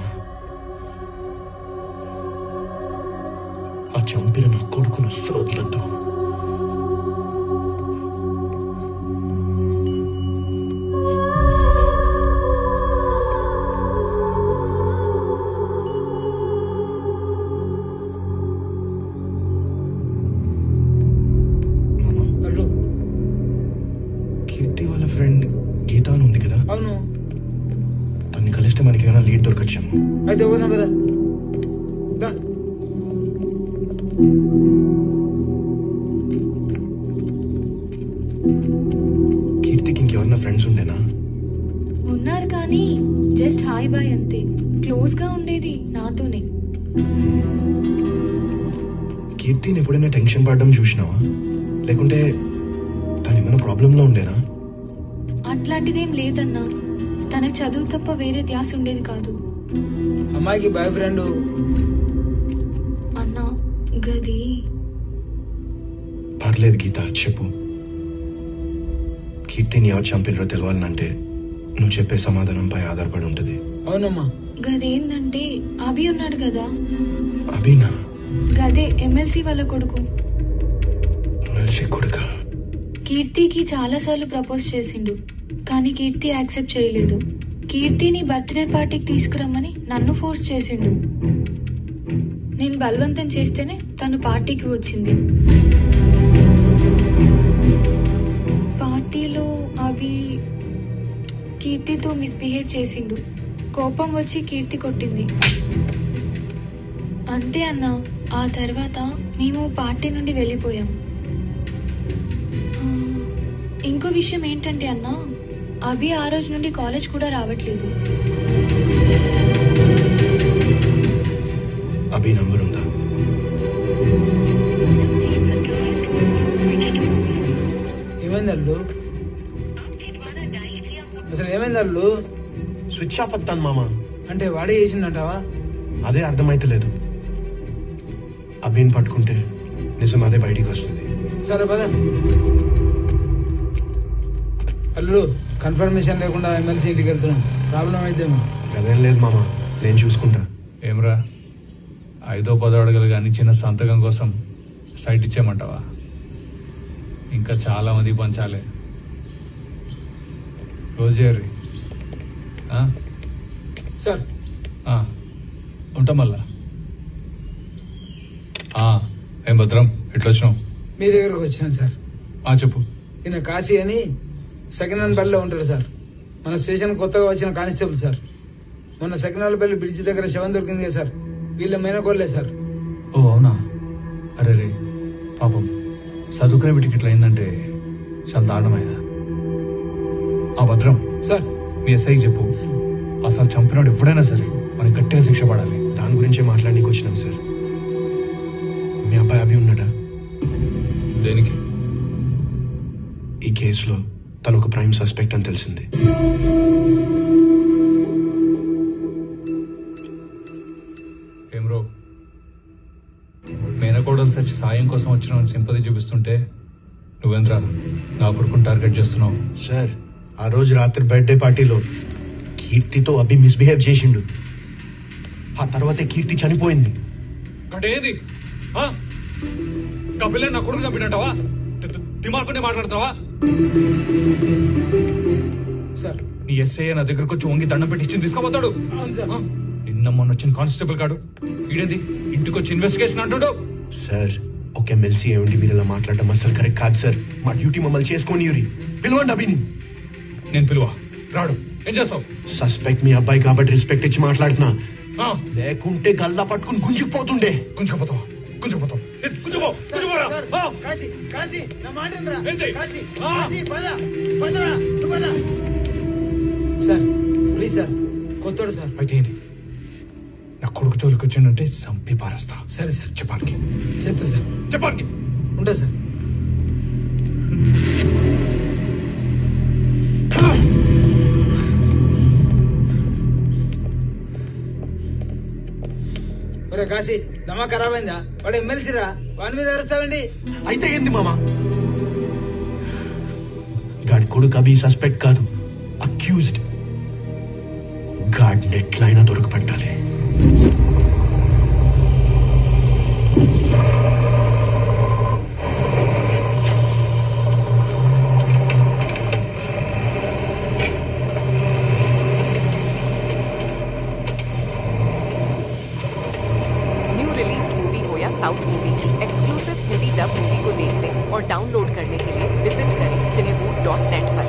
ఆ చంపిన నా కొడుకును అస్సలు వదలొద్దు. కీర్తి వాళ్ళ ఫ్రెండ్ గీత అని ఉంది కదా, అవును. తన్ని కలిస్తే మనకి ఏమైనా లీడ్ దొరకచ్చేమో. అయితే పోదాం కదా. దా. కీర్తికి ఇంకెవరన్నా ఫ్రెండ్స్ ఉండేనా? ఉన్నారు కానీ జస్ట్ హాయ్ బాయ్ అంతే. క్లోజ్ గా ఉండేది నాతోనే. కీర్తిని ఎప్పుడైనా టెన్షన్ పడడం చూసినావా? లేకుంటే తను ఏమైనా ప్రాబ్లంలో ఉండేనా? అట్లాంటిదేం లేదన్నా. తనకు చదువు తప్ప వేరే ధ్యాస ఉండేది కాదు. అమ్మాయికి బాయ్ ఫ్రెండ్ అన్నా గది. పర్లేదు గీత, చెప్పు. కీర్తిని ఎవరు చంపినరో తెలవాలంటే నువ్వు చెప్పే సమాధానంపై ఆధారపడి ఉంటుంది. అవునమ్మా. గదేందంటే అభి ఉన్నాడు కదా. అభినా? గదే ఎమ్మెల్సీ వాళ్ళ కొడుకు. ఎమ్మెల్సీ కొడుకా? కీర్తికి చాలా సార్లు ప్రపోజ్ చేసిండు కానీ కీర్తి యాక్సెప్ట్ చేయలేదు. కీర్తిని బర్త్డే పార్టీకి తీసుకురమ్మని నన్ను ఫోర్స్ చేసిండు. నేను బలవంతం చేస్తేనే తను పార్టీకి వచ్చింది. పార్టీలో అవి కీర్తితో మిస్బిహేవ్ చేసిండు. కోపం వచ్చి కీర్తి కొట్టింది అంతే అన్న. ఆ తర్వాత మేము పార్టీ నుండి వెళ్ళిపోయాం. ఇంకో విషయం ఏంటంటే అన్న, అభి ఆ రోజు నుండి కాలేజ్ కూడా రావట్లేదు. అభి నంబర్ ఉందా? ఏమైంది అల్లు? అసలు ఏమైంది అల్లు? స్విచ్ ఆఫ్ వస్తాను మామ. అంటే వాడే చేసిందంటావా? అదే అర్థమైతలేదు. అభిని పట్టుకుంటే నిజం అదే బయటికి వస్తుంది. సరే పద. అల్లు, కన్ఫర్మేషన్ లేకుండా ఎమ్మెల్సీ ఇంటికి వెళ్తున్నాం. ప్రాబ్లం అయితేమో. అదేం లేదు మామ, నేను చూసుకుంటా. ఏమ్రా, 5వ 10వ అడగలు కానీ చిన్న సంతకం కోసం సైట్ ఇచ్చేయమంటావా? ఇంకా చాలా మంది పంచాలి. రోజు సార్ ఉంటా మళ్ళా. ఏం భద్రం, ఎట్లా వచ్చినావు? మీ దగ్గరకు వచ్చాను సార్. చెప్పు. ఈయన కాశీ అని సెకండ్ హ్యాండ్ బెల్లో ఉంటాడు సార్. మన స్టేషన్ కొత్తగా వచ్చిన కానిస్టేబుల్ సార్. మొన్న సెకండ్ హ్యాండ్ బెల్ బ్రిడ్జ్ దగ్గర శవం దొరికింది కదా సార్, వీళ్ళ మేనకోళ్ళే సార్. ఓ అవునా? అరే రే పాపం చదువుకునే వీటికి ఇట్లా అయిందంటే చాలా దారుణమైందా? ఆ భద్రం సార్ మీ ఎస్ఐకి చెప్పు, అసలు చంపినాడు ఎప్పుడైనా సరే మనకి గట్టిగా శిక్ష పడాలి. దాని గురించే మాట్లాడడానికి వచ్చినాం సార్. మీ అబ్బాయి అభి ఉన్నాడా? దేనికి? ఈ కేసులో తను ఒక ప్రైమ్ సస్పెక్ట్ అని తెలిసింది. ఏం రో, మేనకోడలు సచ్చి సాయం కోసం వచ్చిన సింపతి చూపిస్తుంటే నువ్వేంద్రా నా కొడుకుని టార్గెట్ చేస్తున్నావు? సార్ ఆ రోజు రాత్రి బర్త్డే పార్టీలో కీర్తితో అభి మిస్బిహేవ్ చేసిండు. ఆ తర్వాతే కీర్తి చనిపోయింది. అంటే ఏంది? కపిలే నా కొడుకు చంపినట్టవా? దిమాకుంటే మాట్లాడుతావా? సార్ నీ ఎస్ఐ నా దగ్గరకు వచ్చి వంగి దండం పెట్టి ఇచ్చింది తీసుకోపోతాడు. నిన్న మొన్న వచ్చిన కానిస్టేబుల్ కాడు ఈడేంది ఇంటికి వచ్చి ఇన్వెస్టిగేషన్ అంటాడు. సార్ ఒక ఎమ్మెల్సీ ఏమిటి మీరు ఇలా మాట్లాడడం అసలు కరెక్ట్ కాదు సార్. మా డ్యూటీ మమ్మల్ని చేసుకొని పిలవండి అభిని. నేను పిలువా రాడు, ఏం చేస్తావు? సస్పెక్ట్ మీ అబ్బాయి కాబట్టి రెస్పెక్ట్ ఇచ్చి మాట్లాడుతున్నా, లేకుంటే గల్లా పట్టుకుని గుంజుకుపోతుండే. గుంజుకుపోతావా? గుంజుకుపోతావు. కాశీ కాశీ నా మాట వినరా? కాశీ కాశీ పదరా నువ్వు పద. సార్ ప్లీజ్ సార్, కొత్తోడు సార్. అయితే ఏంది? నా కొడుకు జోలికి వచ్చిందంటే చంపి పారేస్తా. సరే సార్ చెప్పానికి చెప్తా సార్. చెప్పానికి ఉంటా సార్. ఒరే కాశీ దమా ఖరాబ్ అయిందా? వాడు ఎమ్మెల్సీరా, వాడి మీద అరుస్తావండి. అయితే ఏంది మామ? గాడి కొడుకు అభి సస్పెక్ట్ కాదు, అక్యూజ్డ్. గాడిని ఎట్లయినా దొరకపెట్టాలి. साउथ मूवी की एक्सक्लूसिव हिंदी डब मूवी को देखने और डाउनलोड करने के लिए विजिट करें cinewood.net पर।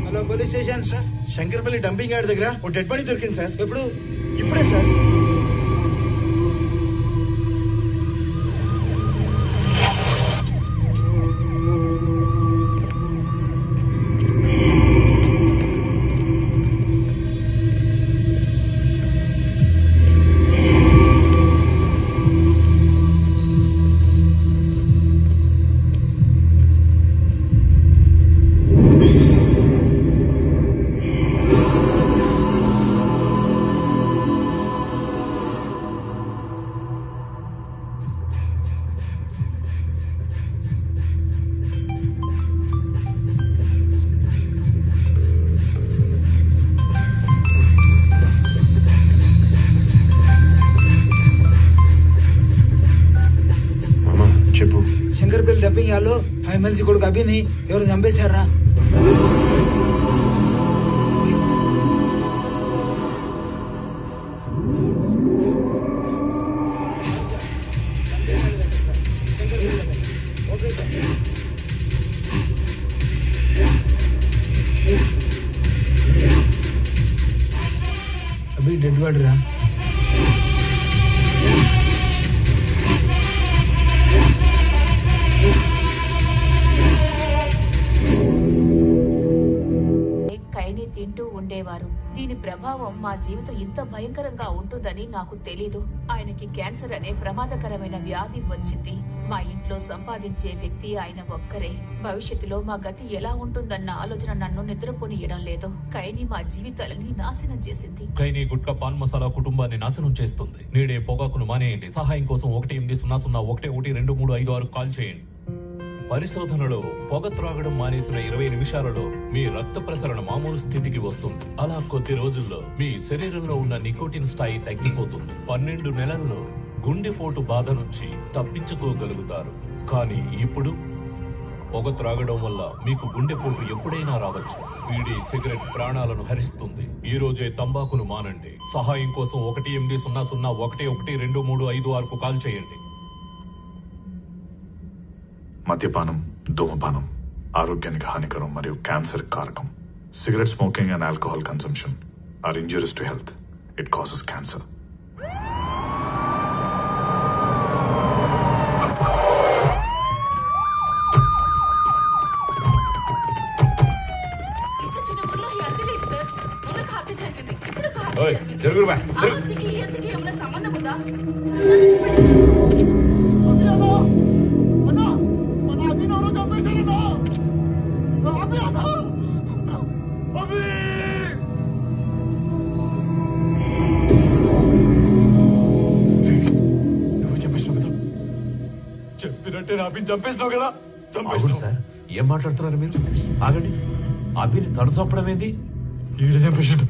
Hello police station sir. Shankarpally dumping yard దగ్గర ఓ డెడ్ బాడీ దొరికింది సార్. ఎప్పుడు? ఇప్పుడే సార్. చెప్పు. శంకర్పల్లి డబ్బింగ్ యాలో ఆ ఎమ్మెల్సీ కొడుకు అభిని ఎవరు చంపేశారా? అభి డెడ్ బాడీ రా. కైని తింటూ ఉండేవారు. దీని ప్రభావం మా జీవితం ఇంత భయంకరంగా ఉంటుందని నాకు తెలీదు. ఆయనకి క్యాన్సర్ అనే ప్రమాదకరమైన వ్యాధి వచ్చింది. మా ఇంట్లో సంపాదించే వ్యక్తి ఆయన ఒక్కరే. భవిష్యత్తులో మా గతి ఎలా ఉంటుందన్న ఆలోచన నన్ను నిద్రపోనియడం లేదు. కైని మా జీవితాలని నాశనం చేసింది. కైని గుట్కా పాన్ మసాలా కుటుంబాన్ని నాశనం చేస్తుంది. నేడే పొగాకును మానేయండి. సహాయం కోసం 1800012356 కాల్ చేయండి. పరిశోధనలో పొగ త్రాగడం మానేసిన 20 నిమిషాలలో మీ రక్త ప్రసరణ మామూలు స్థితికి వస్తుంది. అలా కొద్ది రోజుల్లో మీ శరీరంలో ఉన్న నికోటిన్ స్థాయి తగ్గిపోతుంది. 12 నెలల్లో గుండెపోటు బాధ నుంచి తప్పించుకోగలుగుతారు. కానీ ఇప్పుడు పొగ త్రాగడం వల్ల మీకు గుండెపోటు ఎప్పుడైనా రావచ్చు. బీడీ సిగరెట్ ప్రాణాలను హరిస్తుంది. ఈ రోజే తంబాకును మానండి. సహాయం కోసం 1-800-11-112-356 కాల్ చేయండి. మద్యపానం, ధూమపానం ఆరోగ్యానికి హానికరం మరియు క్యాన్సర్ కారకం. Cigarette smoking and alcohol consumption are injurious to health. It causes cancer. సంబంధం ఉందా? చెప్పినట్టే అభిని చంపేసినావు కదా. అవును సార్, ఏం మాట్లాడుతున్నారు మీరు? ఆగండి, అభిని తను చంపడం ఏంది? ఈడ చంపేసిండు.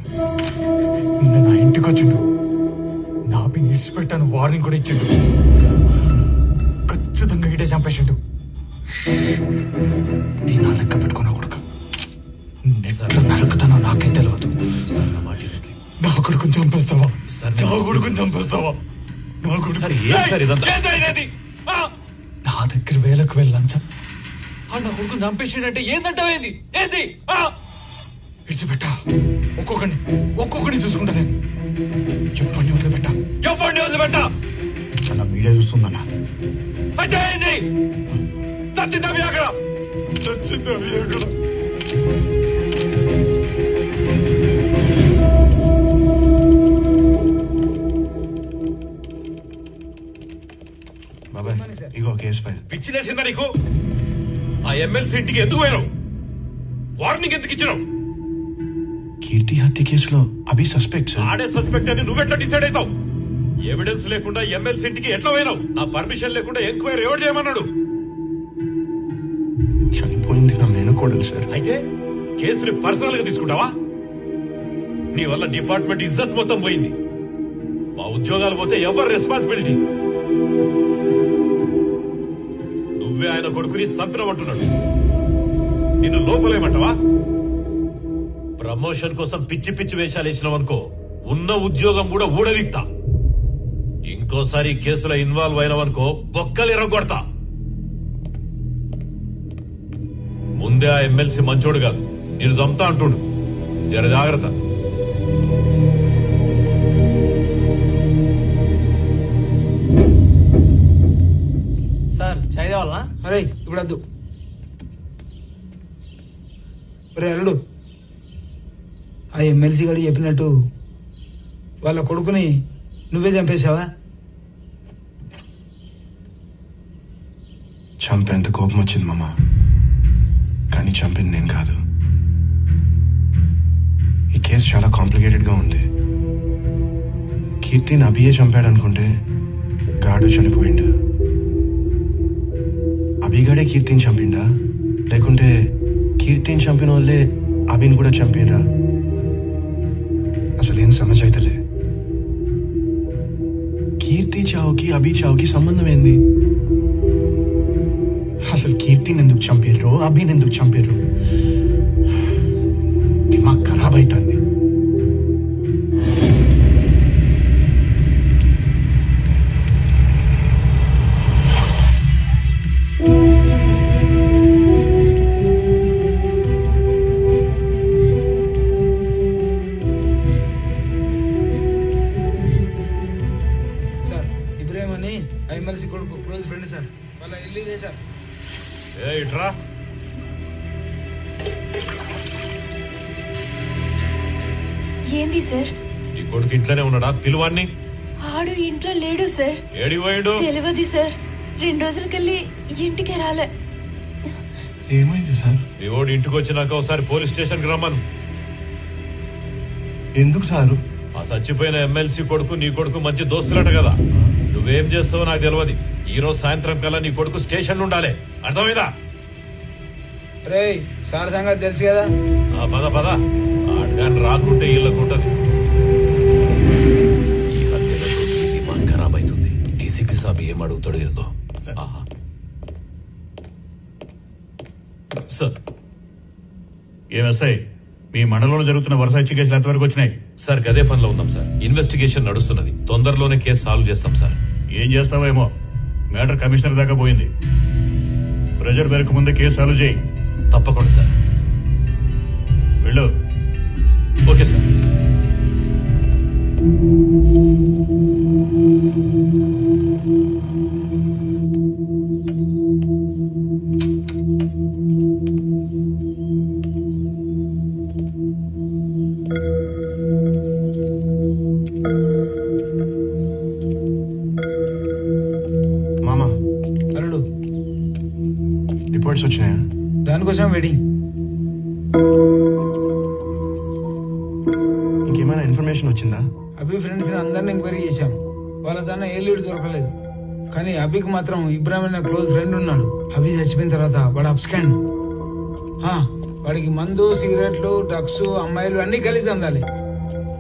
నిన్న నా ఇంటికి వచ్చిండు. నా అభిని ఇడిచిపెట్టాను వార్నింగ్ కూడా ఇచ్చిండు. ఖచ్చితంగా ఈడే చంపేసిండు. దీని లెక్క పెట్టుకున్నా కొడుకు నరుకుతానో నాకే తెలియదు. నా కొడుకుని చంపేస్తావా? నా కొడుకుని చంపేస్తావా? నా కొడుకు నా దగ్గర వేలకు వెళ్ళంచా. నా కొడుకుని చంపేసిండంటే ఏందంటావేంది? ఏంది? విడిచిపెట్టా. ఒక్కొక్కడిని చూసుకుంటా. నేను ఎవరిని వదిలిపెట్టా. అన్న మీడియా చూస్తుందన్నా. చచ్చిందవి అక్కడ. బాబాయ్ ఇగో కేసు ఫైల్. పిచ్చిలేసిందా నీకు? ఆ ఎమ్మెల్సీ ఇంటికి ఎందుకు పోయినావు? వార్నింగ్ ఎందుకు ఇచ్చినావు? కీర్తి హత్య కేసులో అభి సస్పెక్ట్ సార్. ఆడే సస్పెక్ట్ అని నువ్వెట్లా డిసైడ్ అవుతావు? ఎవిడెన్స్ లేకుండా ఎమ్మెల్సీ ఇంటికి ఎట్లా పోయినావు? నా పర్మిషన్ లేకుండా ఎంక్వైరీ ఎవరు చేయమన్నాడు? చనిపోయింది నా మేనకోడలు సార్. అయితే కేసుని పర్సనల్ గా తీసుకుంటావా? నీ వల్ల డిపార్ట్మెంట్ ఇజ్జత్ మొత్తం పోయింది. మా ఉద్యోగాలు పోతే ఎవరు రెస్పాన్సిబిలిటీ? నువ్వే ఆయన కొడుకుని చంపినమంటున్నాడు. నిన్ను లోపలేమంటావా? ప్రమోషన్ కోసం పిచ్చి పిచ్చి వేషాలు వేసినావనుకో, ఉన్న ఉద్యోగం కూడా ఊడవిక్తా. ఇంకోసారి కేసులో ఇన్వాల్వ్ అయినవనుకో బొక్కలు ఎరగొడతా. ముందే ఆ ఎమ్మెల్సీ మంచోడు కాదు, నేను చంపుతా అంటుండు. జర జాగ్రత్త. సార్ చాయ్ కావాలా? అరే ఇప్పుడు వద్దు. రే అల్లుడు, ఆ ఎమ్మెల్సీ గారు చెప్పినట్టు వాళ్ళ కొడుకుని నువ్వే చంపేశావా? చంపేంత కోపం వచ్చింది మామ, కానీ చంపింది నేను కాదు. ఈ కేసు చాలా కాంప్లికేటెడ్ గా ఉంది. కీర్తిని అభియే చంపాడు అనుకుంటే గాడు చనిపోయిండు. అభిగాడే కీర్తిని చంపిండా, లేకుంటే కీర్తిని చంపిన వాళ్ళే అభిని కూడా చంపినరా? అసలేం సమజ్ అయితలే. కీర్తి చావుకి అభి చావుకి సంబంధం ఏంది? అసలు కీర్తిని ఎందుకు చంపారు, అభిని ఎందుకు చంపారు? దిమాగ్ ఖరాబ్ అవుతుంది. సార్ ఇబ్రాహిం అని ఆ ఎమ్మెల్సీ కొడుకు క్లోజ్ ఫ్రెండ్ సార్. వాళ్ళ ఇల్లు ఇదే సార్. ఇట్రా. ఏంది సార్? నీ కొడుకు ఇంట్లోనే ఉన్నాడా? పిలువాన్ని. ఆడు ఇంట్లో లేడు సార్. ఏడి పోయిండు? తెలియదు సార్. 2 రోజులకెళ్ళి ఇంటికి రాలే. ఏమైంది సార్? మీ ఓడి ఇంటికి వచ్చినాక ఒకసారి పోలీస్ స్టేషన్ కి రమ్మను. ఎందుకు సారు? ఆ చచ్చిపోయిన ఎమ్మెల్సీ కొడుకు నీ కొడుకు మంచి దోస్తులట కదా. నువ్వేం చేస్తావో నాకు తెలియదు. ఈ రోజు సాయంత్రం కల్లా నీ కొడుకు స్టేషన్ ఉండాలి, అర్థమైందా? రే సార్ సంగతి తెలుసు కదా. పద పద. ఆడగాని రాకుంటే ఇళ్ళకుంటది. ఈ హత్యలతో దిమాగ్ ఖరాబ్ అవుతుంది. డీసీపీ సాబ్ ఏం అడుగుతాడు ఏందో. సార్. ఏమెస్ఐ మీ మండలంలో జరుగుతున్న వరుస హత్య కేసులు ఎంతవరకు వచ్చినాయి? సార్ గదే పనిలో ఉన్నాం సార్. ఇన్వెస్టిగేషన్ నడుస్తున్నది. తొందరలోనే కేసు సాల్వ్ చేస్తాం సార్. ఏం చేస్తావేమో, మ్యాటర్ కమిషనర్ దాకా పోయింది. ప్రెజర్ పెరగక ముందే కేసు సాల్వ్ చేయి. తప్పకుండా సార్. వెళ్ళు. Okay sir. మామా అల్లుడు రిపోర్ట్స్ వచ్చినాయా? దానికోసం వెయిటింగ్. ఇంకేమైనా ఇన్ఫర్మేషన్ వచ్చిందా? అభి ఫ్రెండ్స్ అందరిని ఎంక్వైరీ చేశాను. వాళ్ళ దాన్ని ఏ లీడ్ దొరకలేదు. కానీ అభికి మాత్రం ఇబ్రాహిం అనే క్లోజ్ ఫ్రెండ్ ఉన్నాడు. అభి చచ్చిపోయిన తర్వాత వాడు అప్స్కాండ్. వాడికి మందు, సిగరెట్లు, డ్రగ్స్, అమ్మాయిలు అన్ని కలిసి అందాలి.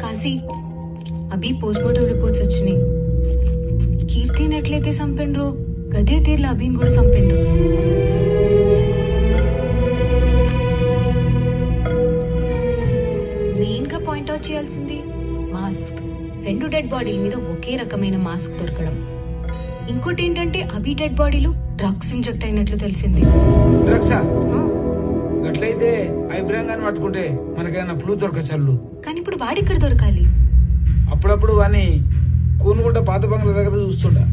కాశీ, అభి పోస్ట్ మార్టం రిపోర్ట్స్ వచ్చినాయి. కీర్తిని ఎట్లయితే చంపిండ్రో గదే తీర్ల అభిని కూడా చంపిండు. మెయిన్ గా పాయింట్అవుట్ చేయాల్సింది మాస్క్. 2 డెడ్ బాడీల మీద ఒకే రకమైన మాస్క్ దొరకడం. ఇంకోటి ఏంటంటే అభి డెడ్ బాడీలో డ్రగ్స్ ఇంజెక్ట్ అయినట్లు తెలిసింది. డ్రగ్సా? అట్లయితే ఇబ్రాహిం గారిని పట్టుకుంటే మనకేమైనా క్లూ దొరకచల్లు. కానీ ఇప్పుడు వాడిక్కడ దొరకాలి. అప్పుడప్పుడు వాని కూనుకుంట పాత బంగ్లా దగ్గర చూస్తుంటా.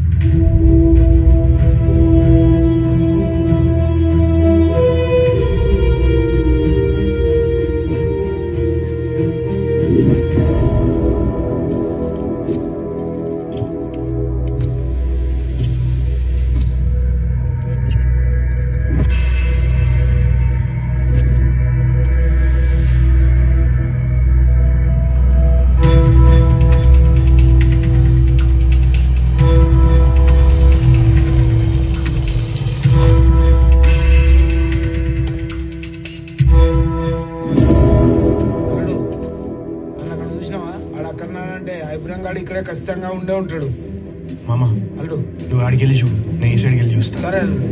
ఇక్కడే ఖచ్చితంగా ఉండే ఉంటాడు. మామా అల్లుడు నువ్వు ఆడికి వెళ్ళి చూడు, నేను ఈ సైడ్కి వెళ్ళి చూస్తా. సరే అల్లుడు.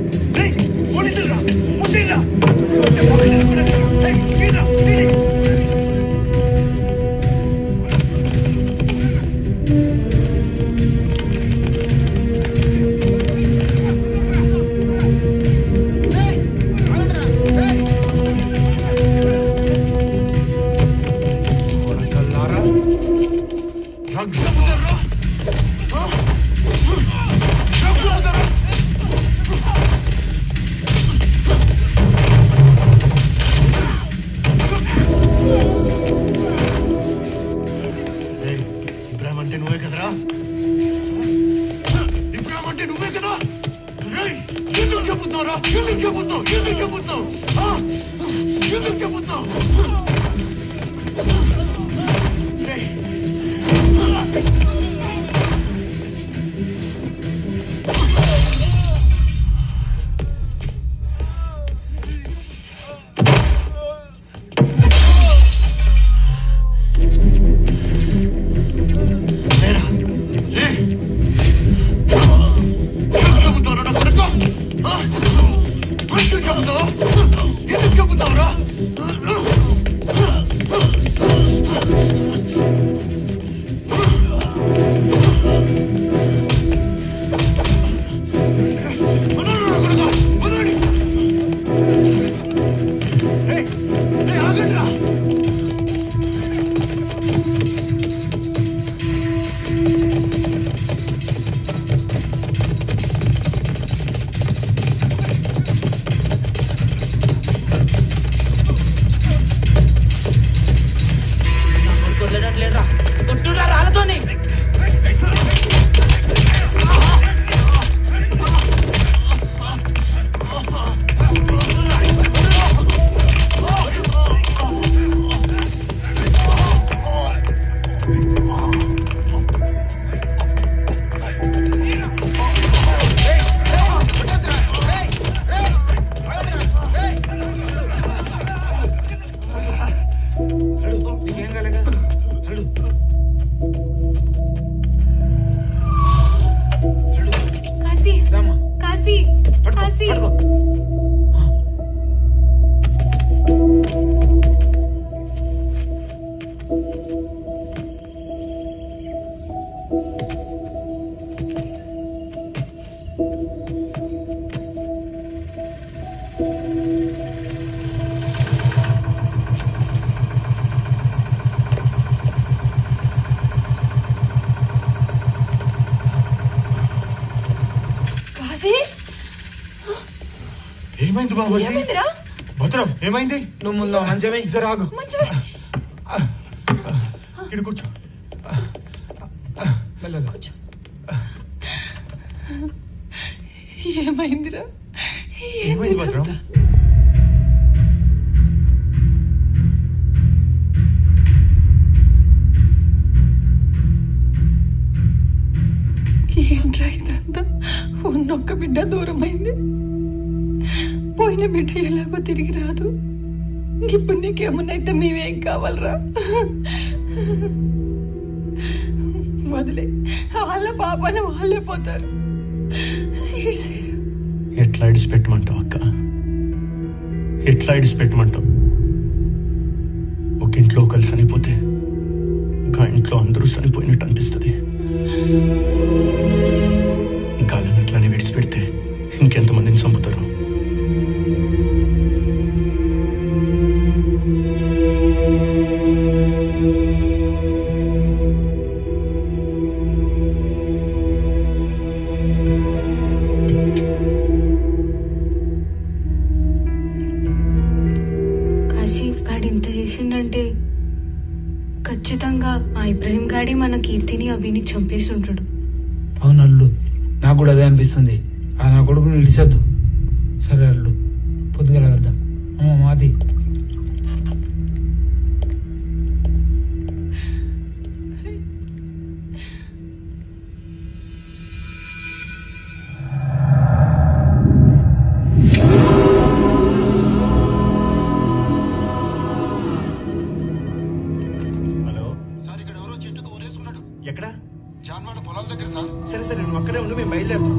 చెబుతావురా? ఏమైంది బాబు? ఏమైందిరా? భద్రం ఏమైంది? నువ్వు ముందు మంచమే సరే ఆగు. మంచివే. ఇక్కడ కూర్చో. మెల్లగా ఏమైందిరా? ఏమైంది భద్రం? ఏంట్రా ఇదంతా? ఉన్నొక్క బిడ్డ దూరమైంది. పోయిన బిడ్డ ఎలాగో తిరిగి రాదు. ఇప్పుడు నీకేమన్నైతే మేమేం కావాలరా? వదిలే, వాళ్ళ పాపని వాళ్ళే పోతారు. ఎట్లా ఇడిచిపెట్టమంటావు అక్క? ఎట్లా ఇడిచిపెట్టమంటావు? ఒక ఇంట్లో ఒకరు చనిపోతే ఇంకా ఇంట్లో అందరూ చనిపోయినట్టు అనిపిస్తుంది. ఇంకా అట్లనే విడిచిపెడితే ఇంకెంతమందిని చంపుతారు? ఇంత చేసిండంటే ఖచ్చితంగా ఆ ఇబ్రహీం గాడి మన కీర్తిని అవిని చంపేసి ఉంటాడు. అవును అల్లు, నాకు కూడా అదే అనిపిస్తుంది. ఆ నా కొడుకుని ఇడిచొద్దు. సరే అల్లు, పొద్దుగల వెళ్దాం. అమ్మ మాది ఎక్కడ? జాన్వాడ పొలాల దగ్గర సార్. సరే సరే, నువ్వు అక్కడే ఉండు, మేము బయలుదేరుతాం.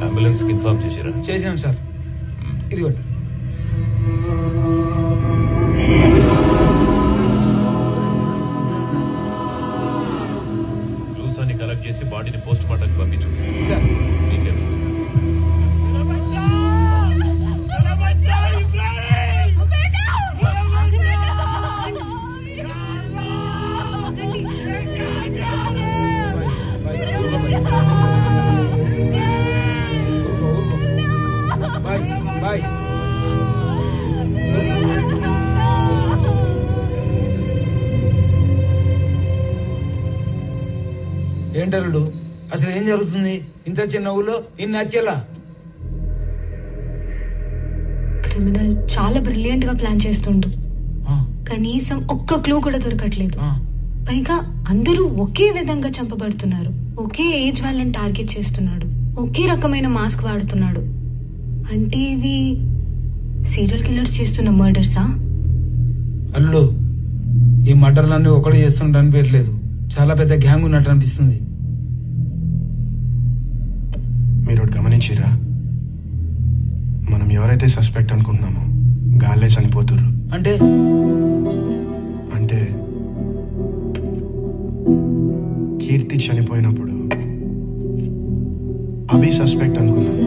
అంబులెన్స్ కి ఇన్ఫార్మ్ చేశారా? చేసాం సార్. ఇదిగోండి. క్లూస్ అన్ని కలెక్ట్ చేసి బాడీని పోస్ట్ మార్టం పంపించు. Sir bye. ఏంటల్లుడు, అసలు ఏం జరుగుతుంది? ఇంత చిన్న ఊళ్ళో ఇన్ని హత్యలా? క్రిమినల్ చాలా బ్రిలియంట్ గా ప్లాన్ చేస్తుండు. కనీసం ఒక్క క్లూ కూడా దొరకట్లేదు. పైగా అందరూ ఒకే విధంగా చంపబడుతున్నారు. ఒకే ఏజ్ వాళ్ళని టార్గెట్ చేస్తున్నాడు. ఒకే రకమైన మాస్క్ వాడుతున్నాడు. అంటే ఇవి సీరియల్ కిల్లర్స్ చేస్తున్న మర్డర్సా? అల్లుడు, ఈ మర్డర్లన్నీ ఒకటి చేస్తున్నట్టు అనిపించట్లేదు. చాలా పెద్ద గ్యాంగ్ ఉన్నట్టు అనిపిస్తుంది. మీరు గమనించిరా? మనం ఎవరైతే సస్పెక్ట్ అనుకుంటున్నామో గాల్లే చనిపోతుర్రు. అంటే అంటే కీర్తి చనిపోయినప్పుడు అభి సస్పెక్ట్ అనుకున్నాం,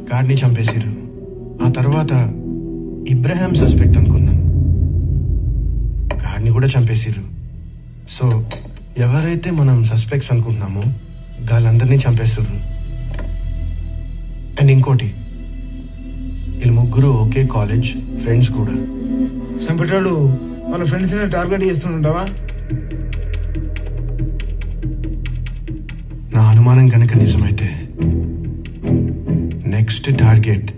గాడ్ని చంపేసిర్రు. ఆ తర్వాత ఇబ్రహాం సస్పెక్ట్ అనుకున్నాం, గాడ్ని కూడా చంపేసిర్రు. సో ఎవరైతే మనం సస్పెక్ట్స్ అనుకుంటున్నామో గాళ్ళందరినీ చంపేస్తుర్రు. అండ్ ఇంకోటి, వీళ్ళు ముగ్గురు ఒకే కాలేజ్ ఫ్రెండ్స్ కూడా. చంపేటాడు వాళ్ళ ఫ్రెండ్స్ టార్గెట్ చేస్తుంటావా? నా అనుమానం కనుక నిజమైతే నెక్స్ట్ టార్గెట్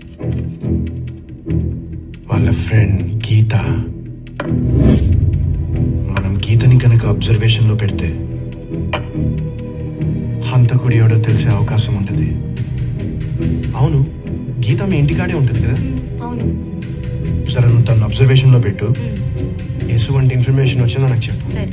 వాళ్ళ ఫ్రెండ్ గీత. మనం గీతని కనుక అబ్జర్వేషన్ లో పెడితే హంతకుడి ఎవడో తెలిసే అవకాశం ఉంటుంది. అవును, గీత మీ ఇంటికాడే ఉంటుంది కదా? అవును. సరే, నువ్వు తను అబ్జర్వేషన్ లో పెట్టు. ఎటువంటి ఇన్ఫర్మేషన్ వచ్చిందో నాకు చెప్పు. సరే.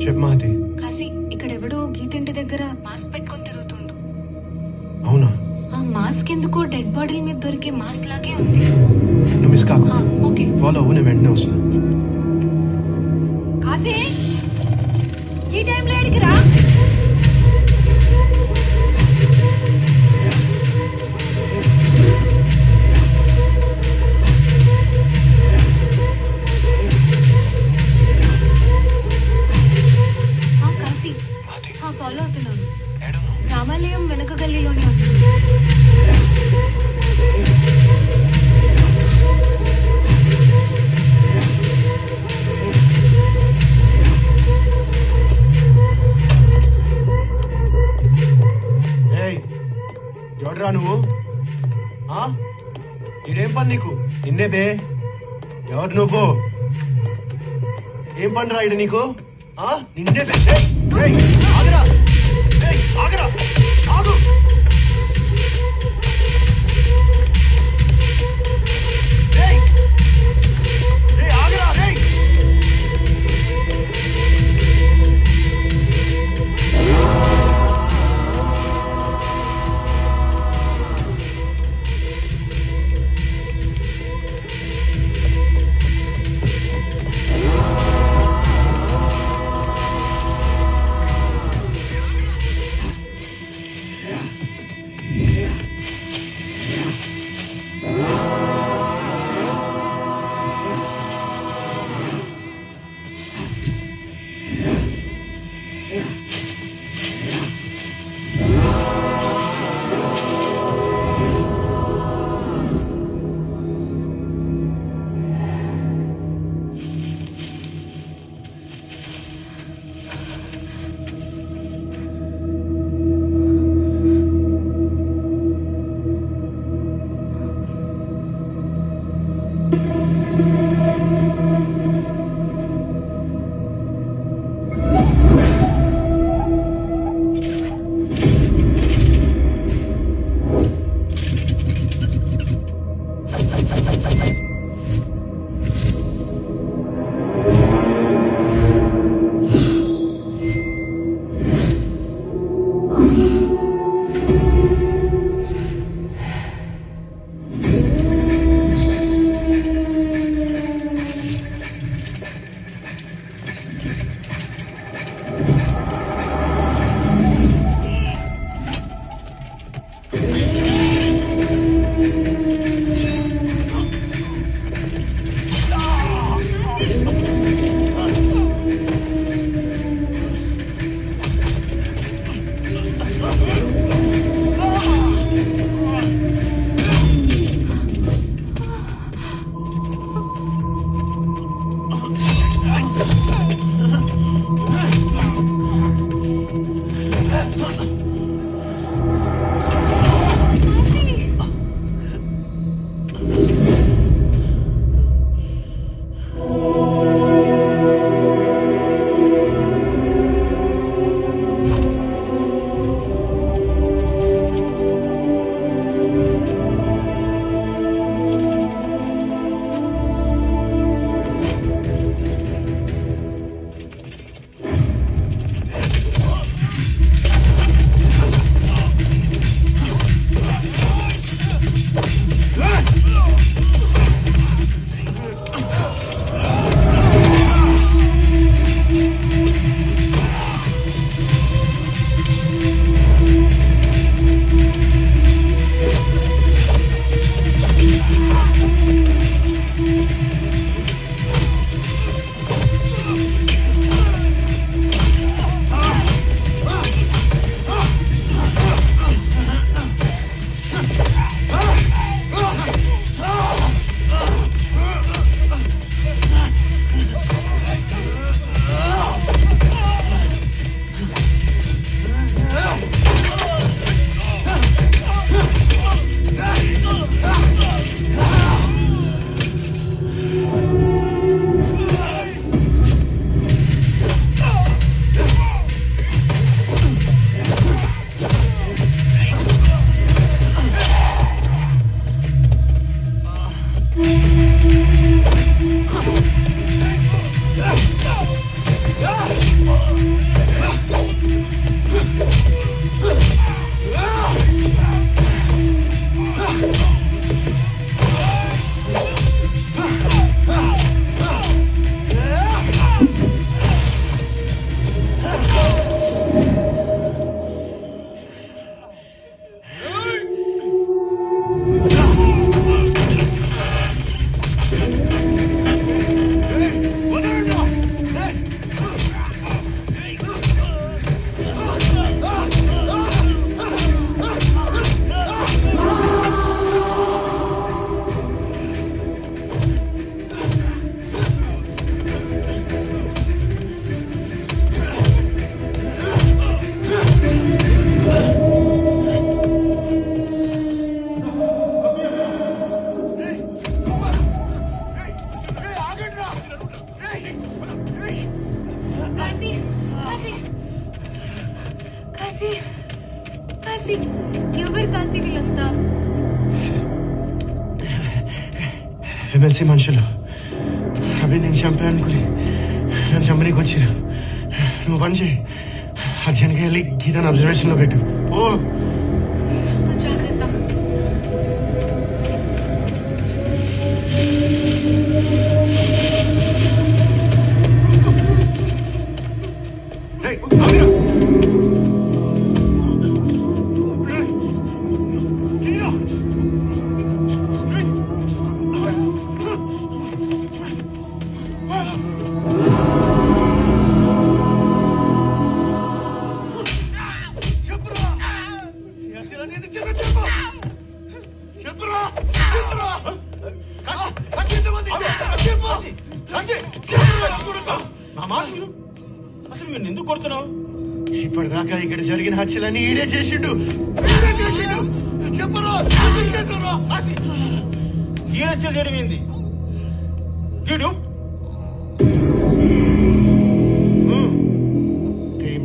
చెప్పు మహతి. కాశీ, ఇక్కడెవడో గీత ఇంటి దగ్గర మాస్క్ పెట్టుకొని బాడీ మీద దొరికే మాస్క్ లాగే ఉంది. నువ్వు మిస్ కాకు. ఓకే ఫాలో అవ్వు, నేను వెంటనే వస్తున్నా. కాశీ ఈ టైంలో ఎడికి రా. కాశీ ఫాలో అవుతున్నాను. రామాలయం వెనక గల్లీలోనే ఉంది. ఎవడరా నువ్వు? ఇదేం పని నీకు? నిన్నే బే. ఎవరు నువ్వు? ఏం పని రా ఇడు నీకు? నిన్నే బే. ఆగరా, ఆగరా, ఆగు. ఆగరా, కాశీ కాశీ కాశీ కాశీ ఎవరు కాశీ వీళ్ళంతా? ఎమ్మెల్సీ మనుషులు అవి నేను చంపా అనుకుని నన్ను చంపనీకి వచ్చిరు. నువ్వు పని చేయి, అర్జెంట్గా వెళ్ళి గీతను అబ్జర్వేషన్ లో పెట్టు. ఓ జాగ్రత్త. అసలు నేను ఎందుకు కొడుతున్నావు? ఇప్పటిదాకా ఇక్కడ జరిగిన హత్యలన్నీ ఈడే చేసిండు. చెప్పరా ఈ హత్యలు జరిగింది వీడు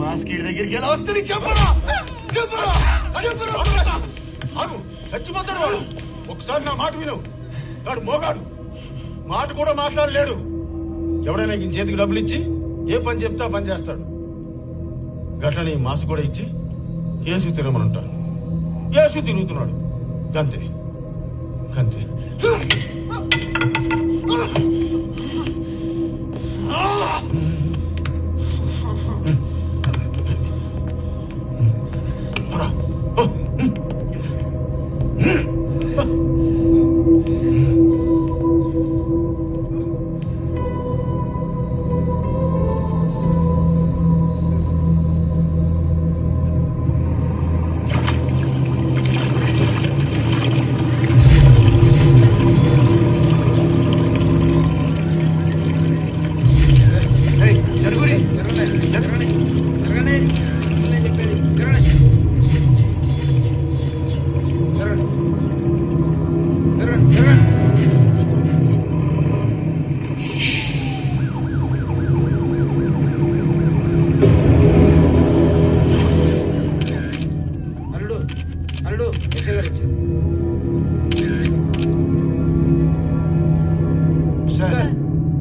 మాస్కి దగ్గరికి ఎలా వస్తుంది? చెప్పరా చెప్పరా చచ్చిపోతాడు వాడు. ఒకసారి నా మాట విను. వాడు మోగాడు, మాట కూడా మాట్లాడలేడు. ఎవడైనా ఈ చేతికి డబ్బులు ఇచ్చి ఏ పని చెప్తే ఆ పని చేస్తాడు. గట్లని మాసు కూడా ఇచ్చి కేసు తిరగమనంటారు. కేసు తిరుగుతున్నాడు. కంతే కంతే.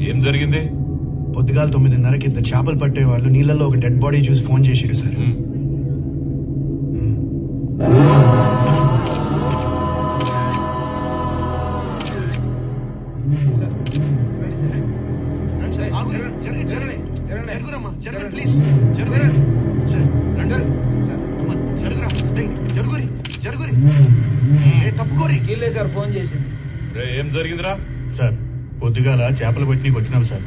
ఏం జరిగింది? పొద్దుగాల 9:30కి ఇద్దరు చేపలు పట్టే వాళ్ళు నీళ్ళల్లో ఒక డెడ్ బాడీ చూసి ఫోన్ చేసిరు సార్. కీళ్ళే సార్ ఫోన్ చేసింది. ఏం జరిగిందిరా? సార్ పొద్దుగాల చేపలు పట్టి వచ్చినాం సార్.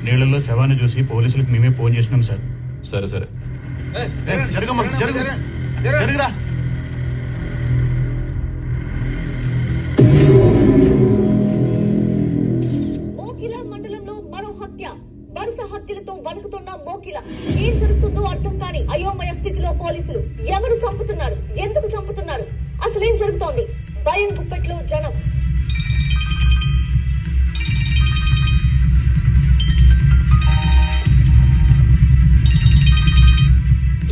నీళ్లలో శవాన్ని చూసి పోలీసులకు మేమే ఫోన్ చేసినాం సార్. సరే సరే జరుగురా. మోకిలా మండలంలో మరో హత్య. వరుస హత్యలతో వణుకుతున్న మోకిలా. ఏం జరుగుతుందో అర్థం కాని అయోమయ స్థితిలో పోలీసులు. ఎవరు చంపుతున్నారు, ఎందుకు చంపుతున్నారు, అసలేం జరుగుతోంది? భయం గుప్పెట్లో జనం.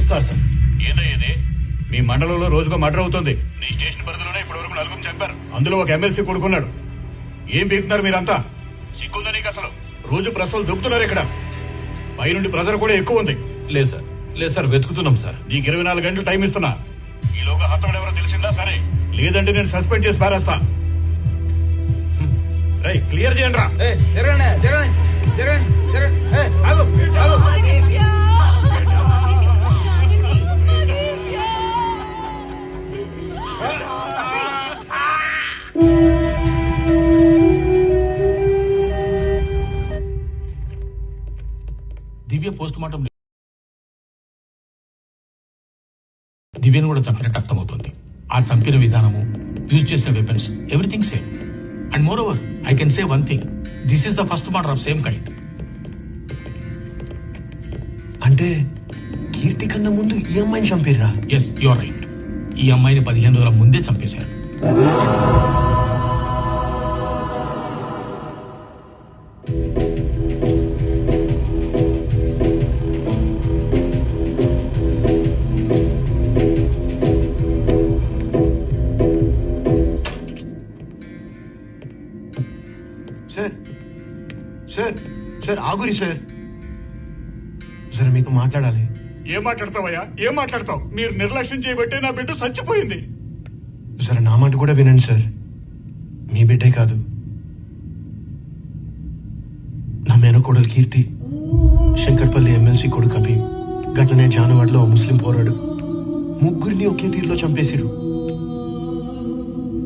సార్ ఏదయ్యేది? మీ మండలంలో రోజుకో మర్డర్ అవుతుంది. నీ స్టేషన్ పరిధిలోనే ఇప్పటి వరకు 4 చంపారు. అందులో ఒక ఎమ్మెల్సీ కొడుకున్నాడు. ఏం పీకుతున్నారు మీరంతా? సిగ్గుందా నీకు అసలు? రోజు ప్రశ్నలు దొబ్బుతున్నారు ఇక్కడ. పైనుండి ప్రెజర్ కూడా ఎక్కువ ఉంది. లేదు సార్ వెతుకుతున్నాం సార్. నీకు 24 గంటలు టైం ఇస్తున్నా. ఈలోగా హత్తుడు ఎవరో తెలిసిందా? సరే, లేదంటే నేను సస్పెండ్ చేసి పారేస్తా. రై క్లియర్ చేయండి రా. దివ్య పోస్ట్ మార్టం దివ్యను కూడా చంపినట్టు అర్థమవుతుంది. ఆ చంపిన విధానము, యూజ్ చేసిన weapons, everything same. And more over I can say one thing, this is the first murder of same kind. అంటే కీర్తి కన్నా ముందు ఈ అమ్మాయిని చంపిర్రా? Yes, you are right. ఈ అమ్మాయిని 15 రోజుల ముందే చంపేశారు. సార్ ఆగురి సార్, సార్ మీతో మాట్లాడాలి. ఏం మాట్లాడతావయ్యా? ఏం మాట్లాడతావు? మీరు నిర్లక్ష్యం చేయబట్టే నా బిడ్డ చచ్చిపోయింది. సార్ నా మాట కూడా వినండి సార్, మీ బిడ్డే కాదు, నా మేనకోడలు కీర్తి, శంకర్పల్లి ఎమ్మెల్సీ కొడుకు అభి, గట్లనే జానవాడలో ముస్లిం పోరాడు, ముగ్గురిని ఒకే తీరులో చంపేసిరు.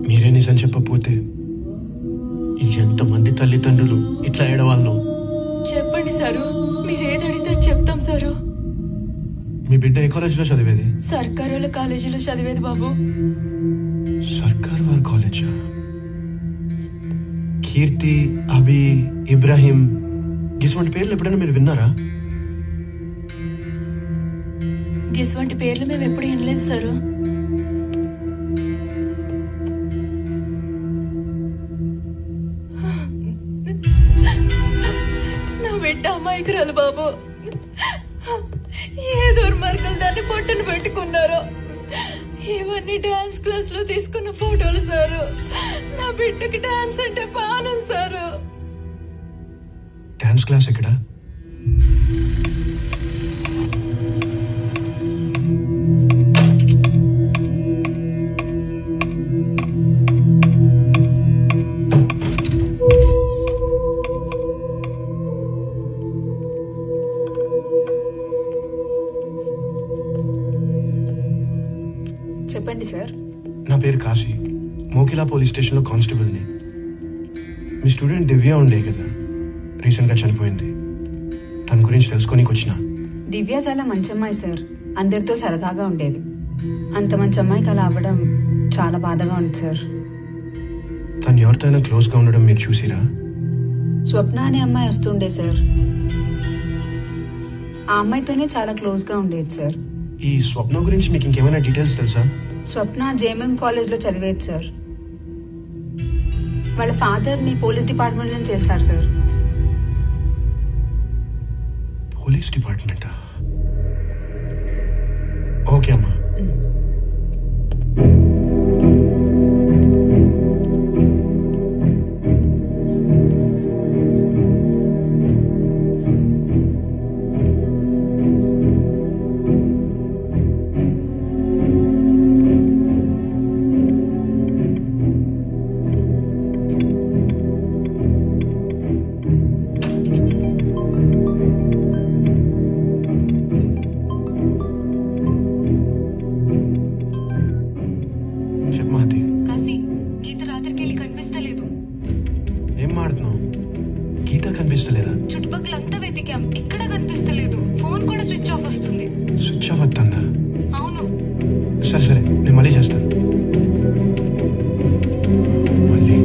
మీరే నిజం చెప్పకపోతే ఎంతమంది తల్లిదండ్రులు ఇట్లా ఏడవాళ్ళు? చెప్పండి సారు, మీరు ఏదడిగితే చెప్తాం సారు. మీ బిడ్డ ఏ కాలేజీలో చదివేది? సర్కారుల కాలేజీలో చదివేది బాబు. సర్కార్ వారి కాలేజా? కీర్తి, అభి, ఇబ్రాహిం గిసువంటి పేర్లు ఎప్పుడైనా మీరు విన్నారా? గిసువంటి పేర్లు మేము ఎప్పుడు వినలేదు సారు. నా బిడ్డ అమాయకురాలు బాబు. ఏ దుర్మార్గులు దాన్ని పొట్టను పెట్టుకున్నారో. ఇవన్నీ డాన్స్ క్లాస్ లో తీసుకున్న ఫోటోలు సారు. నా బిడ్డకి డాన్స్ అంటే పానం సారు. డాన్స్ క్లాస్ ఎక్కడా? చెప్పండి సార్. నా పేరు కాశీ, మోకిలా పోలీస్ స్టేషన్లో కానిస్టేబుల్ని. మీ స్టూడెంట్ దివ్య ఉండే కదా, రీసెంట్గా చనిపోయింది. తన గురించి తెలుసుకోనికి వచ్చిన. దివ్య చాలా మంచి అమ్మాయి సార్, అందరితో సరదాగా ఉండేది. అంత మంచి అమ్మాయికి అలా అవ్వడం చాలా బాధగా ఉంది సార్. తను ఎవరితోనైనా క్లోజ్గా ఉండడం మీరు చూసిరా? స్వప్న అనే అమ్మాయి వస్తుండే సార్, ఆ అమ్మాయితోనే చాలా క్లోజ్గా ఉండేది సార్. ఈ స్వప్న గురించి మీకు ఇంకేమైనా డీటెయిల్స్ తెలుసా? స్వప్న జేఎంఎం కాలేజ్లో చదివేది సార్. వాళ్ళ ఫాదర్ ని పోలీస్ డిపార్ట్మెంట్ లో చేస్తారు సార్. పోలీస్ డిపార్ట్మెంటా? ఓకే అమ్మా. చుట్టుపక్కలంతా వెతికాం, ఎక్కడ కనిపిస్తలేదు. ఫోన్ కూడా స్విచ్ ఆఫ్ వస్తుంది. స్విచ్ ఆఫ్ వస్తుందా? అవును. సరే సరే, నేను మళ్ళీ చేస్తాను. మళ్ళీ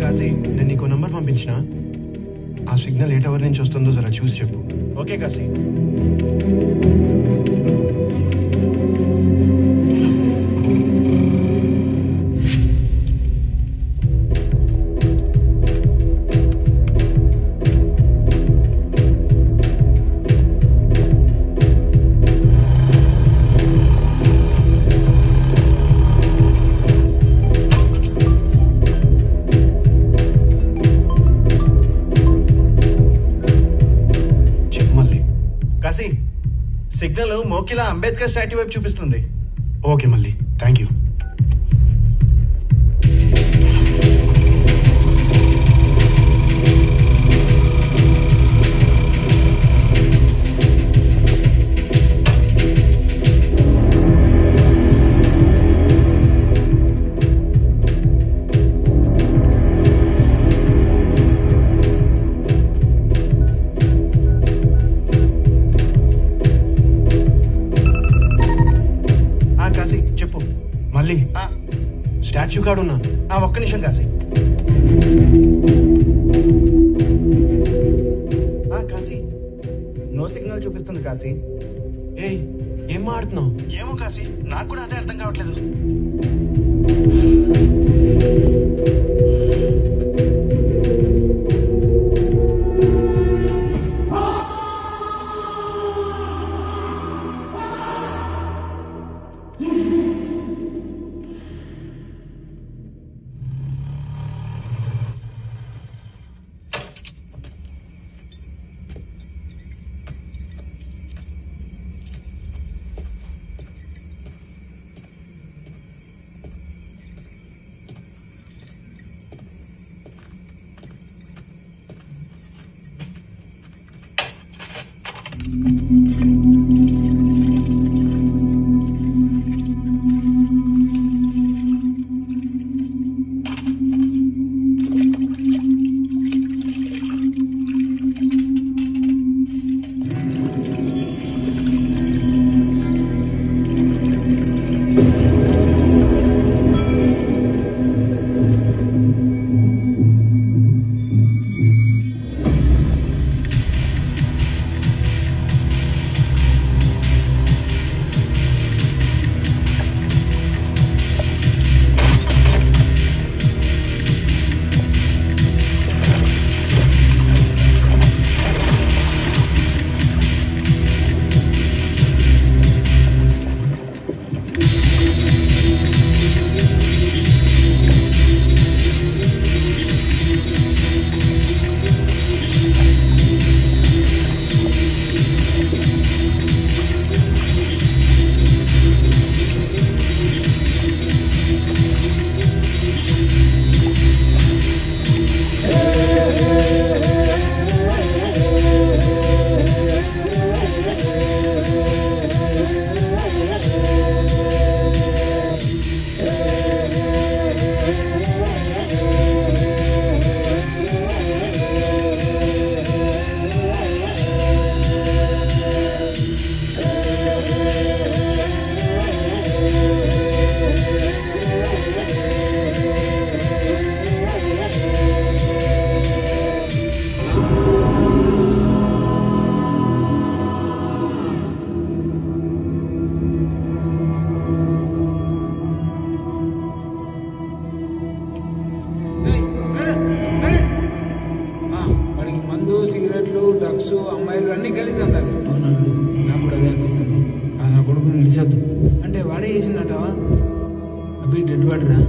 కాశీ, నేను నీకు నంబర్ పంపించిన. ఆ సిగ్నల్ ఏ టవర్ నుంచి వస్తుందో జరా చూసి చెప్పు. Okay Kashi. Signal Mokila Ambedkar statue వైపు చూపిస్తుంది. ఓకే మళ్ళీ, థ్యాంక్ యూ. మళ్ళీ స్టాచ్యూ కాడు ఉన్నా. ఒక్క నిమిషం కాశీ. కాశీ నో సిగ్నల్ చూపిస్తుంది కాశీ. ఏయ్, ఏం మాడుతున్నావు? ఏమో కాశీ, నాకు కూడా అదే అర్థం కావట్లేదు. గర్ల్స్ అమ్మాయిలు అన్ని కలిసి అంటారు. అవునండి, నాకు కూడా అదే అనిపిస్తుంది. నా కొడుకుని నిలిచొద్దు అంటే వాడే చేసిందటవా? అవి డెడ్ బాడీరా?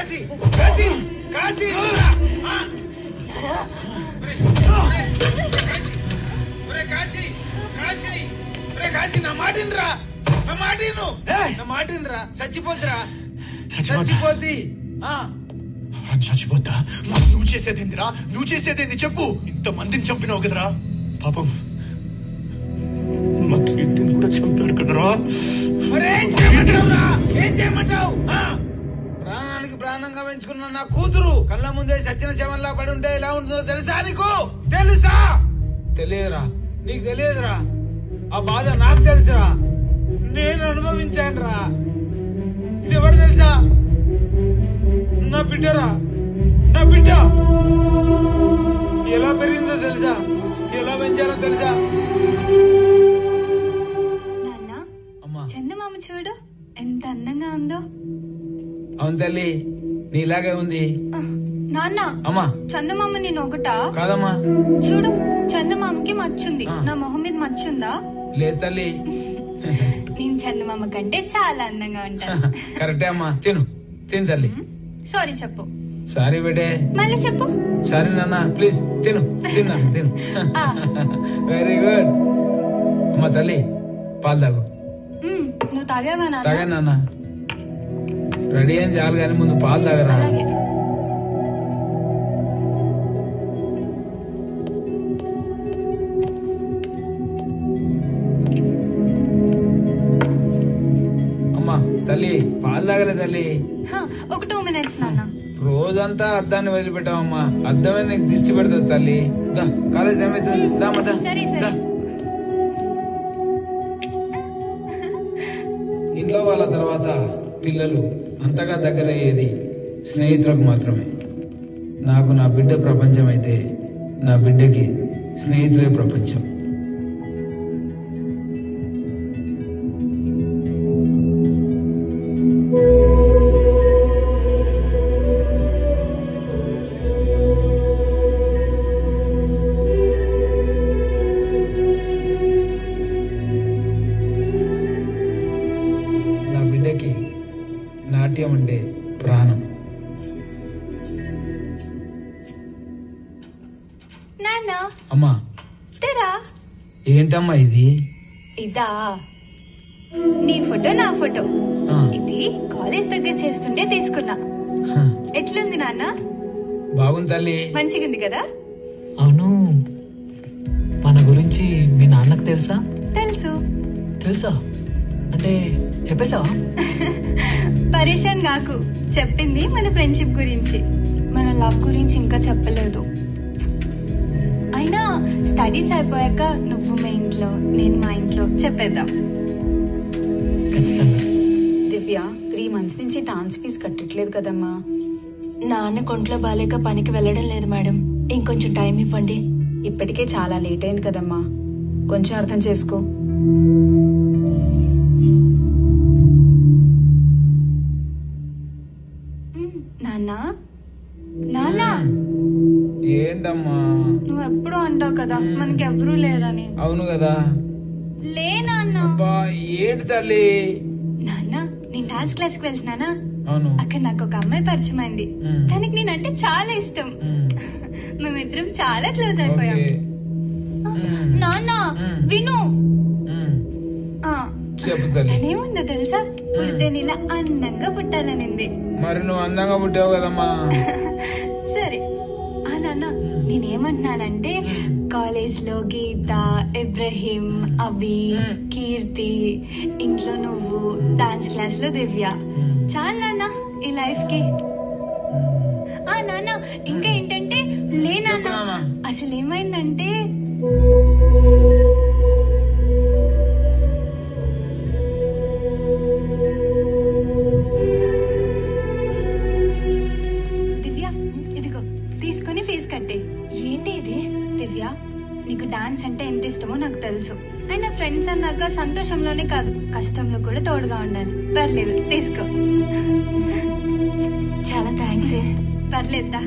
కాశీ కాశీ కాశీ కాశీ కాశీ కాశీ నా మాటినరా నా మాటిను నా మాటినరా చచ్చిపోతురా చచ్చిపోద్ది చచ్చిపోద్దా నువ్వు చేసేదేందిరా నువ్వు చేసేదేంది చెప్పు ఇంతమందిని చంపినావు కదరా పాపం మా కీర్తిని కూడా చంపాడు కదరా ఏం చేయమంటావు ప్రాణానికి ప్రాణంగా పెంచుకున్న నా కూతురు కళ్ళ ముందే సచిన శవంలా పడి ఉంటే ఎలా ఉంటుందో తెలుసా నీకు తెలుసా తెలియదురా నీకు తెలియదురా ఆ బాధ నాకు తెలుసురా నేను అనుభవించాను రా ఇది ఎవరు తెలుసా నా బిడ్డరా నా బిడ్డ ఎలా పెరిగిందో తెలుసా ఎలా పెంచాలో తెలుసా చందమామ చూడు ఎంత అందంగా ఉందో. అవును తల్లి నీలాగే ఉంది. నాన్న అమ్మా చందమామ నేను ఒకటా కాదమ్మా చూడు చందమామకి మచ్చుంది నా మొహం మీద మచ్చుందా లేదు తల్లి నేను చందమామ కంటే చాలా అందంగా ఉంటాను. కరెక్టే అమ్మా తిను తల్లి. సారీ చెప్పు. సారీ బేటే మళ్ళీ చెప్పు. సారీ నాన్న ప్లీజ్ తిను తిను. వెరీ గుడ్ అమ్మా తల్లి పాలు తాగు. నువ్వు తాగావా నాన్న? తాగా నాన్న రెడీ అని చాలు కానీ ముందు పాలు తాగరా. అమ్మా తల్లి పాలు తాగలే తల్లి. ఒక 2 minutes నాన్న. రోజంతా అద్దాన్ని వదిలిపెట్టావమ్మా అద్దమే నీకు దిష్టి పెడతాది తల్లి. కాలేజ్ ఏమైతుంది దామదా. ఇంట్లో వాళ్ళ తర్వాత పిల్లలు అంతగా దగ్గరయ్యేది స్నేహితులకు మాత్రమే. నాకు నా బిడ్డ ప్రపంచం అయితే నా బిడ్డకి స్నేహితులే ప్రపంచం. నాట్యం అంటే ప్రాణం. అమ్మా ఏంటమ్మా ఇది? ఇదా నీ ఫోటో నా ఫోటో. ఇది కాలేజ్ దగ్గర చేస్తుంటే తీసుకున్నా. ఎట్లుంది నాన్న? బాగుంది తల్లి. మంచిగుంది కదా? అవును మన గురించి మీ నాన్నకు తెలుసా? తెలుసా అంటే చెప్పేసావా? పరేషాన్ కాకు. చెప్పింది మన ఫ్రెండ్షిప్ గురించి, మన లవ్ గురించి ఇంకా చెప్పలేదు. అయినా స్టడీస్ అయిపోయాక నువ్వు మా ఇంట్లో నేను మా ఇంట్లో చెప్పేద్దాం. దివ్య 3 months నుంచి డాన్స్ ఫీజు కట్టట్లేదు కదమ్మా. నాన్న కొంట్లో బాలేక పనికి వెళ్ళడం లేదు మేడం. ఇంకొంచెం టైం ఇవ్వండి. ఇప్పటికే చాలా లేట్ అయింది కదమ్మా, కొంచెం అర్థం చేసుకో. నాన్నా ఏంటమ్మా? నువ్వు ఎప్పుడు అంటావు కదా మనకి ఎవరూ లేరని. అవును కదా. లే నాన్న. ఏంటి తల్లి? నాన్న నేను డాన్స్ క్లాస్ కి వెళ్తున్నానా, అవును అక్కడ నాకు ఒక అమ్మాయి పరిచయం అయింది. తనకి నేనంటే చాలా ఇష్టం. మేమిద్దరం చాలా క్లోజ్ అయిపోయాం. నాన్న విను. తనేముందో తెలుసా, పుడితే నీలా అందంగా పుట్టాలనింది. మరి నువ్వు అందంగా పుట్టావు కదమ్మా. సరే నాన్న నేనేమంటున్నానంటే కాలేజ్ లో గీత, ఇబ్రహీం, అభి, కీర్తి, ఇంట్లో నువ్వు, డాన్స్ క్లాస్ లో దివ్య. చాలు నాన్న ఈ లైఫ్ కి. నాన్న ఇంకా ఏంటంటే లే నాన్న, అసలు ఏమైందంటే ఏంటి ఇది? దివ్య నీకు డాన్స్ అంటే ఎంత ఇష్టమో నాకు తెలుసు. అయినా ఫ్రెండ్స్ అన్నాక సంతోషంలోనే కాదు కష్టంలో కూడా తోడుగా ఉండాలి. పర్లేదు తీసుకో. చాలా థ్యాంక్స్. పర్లేదా?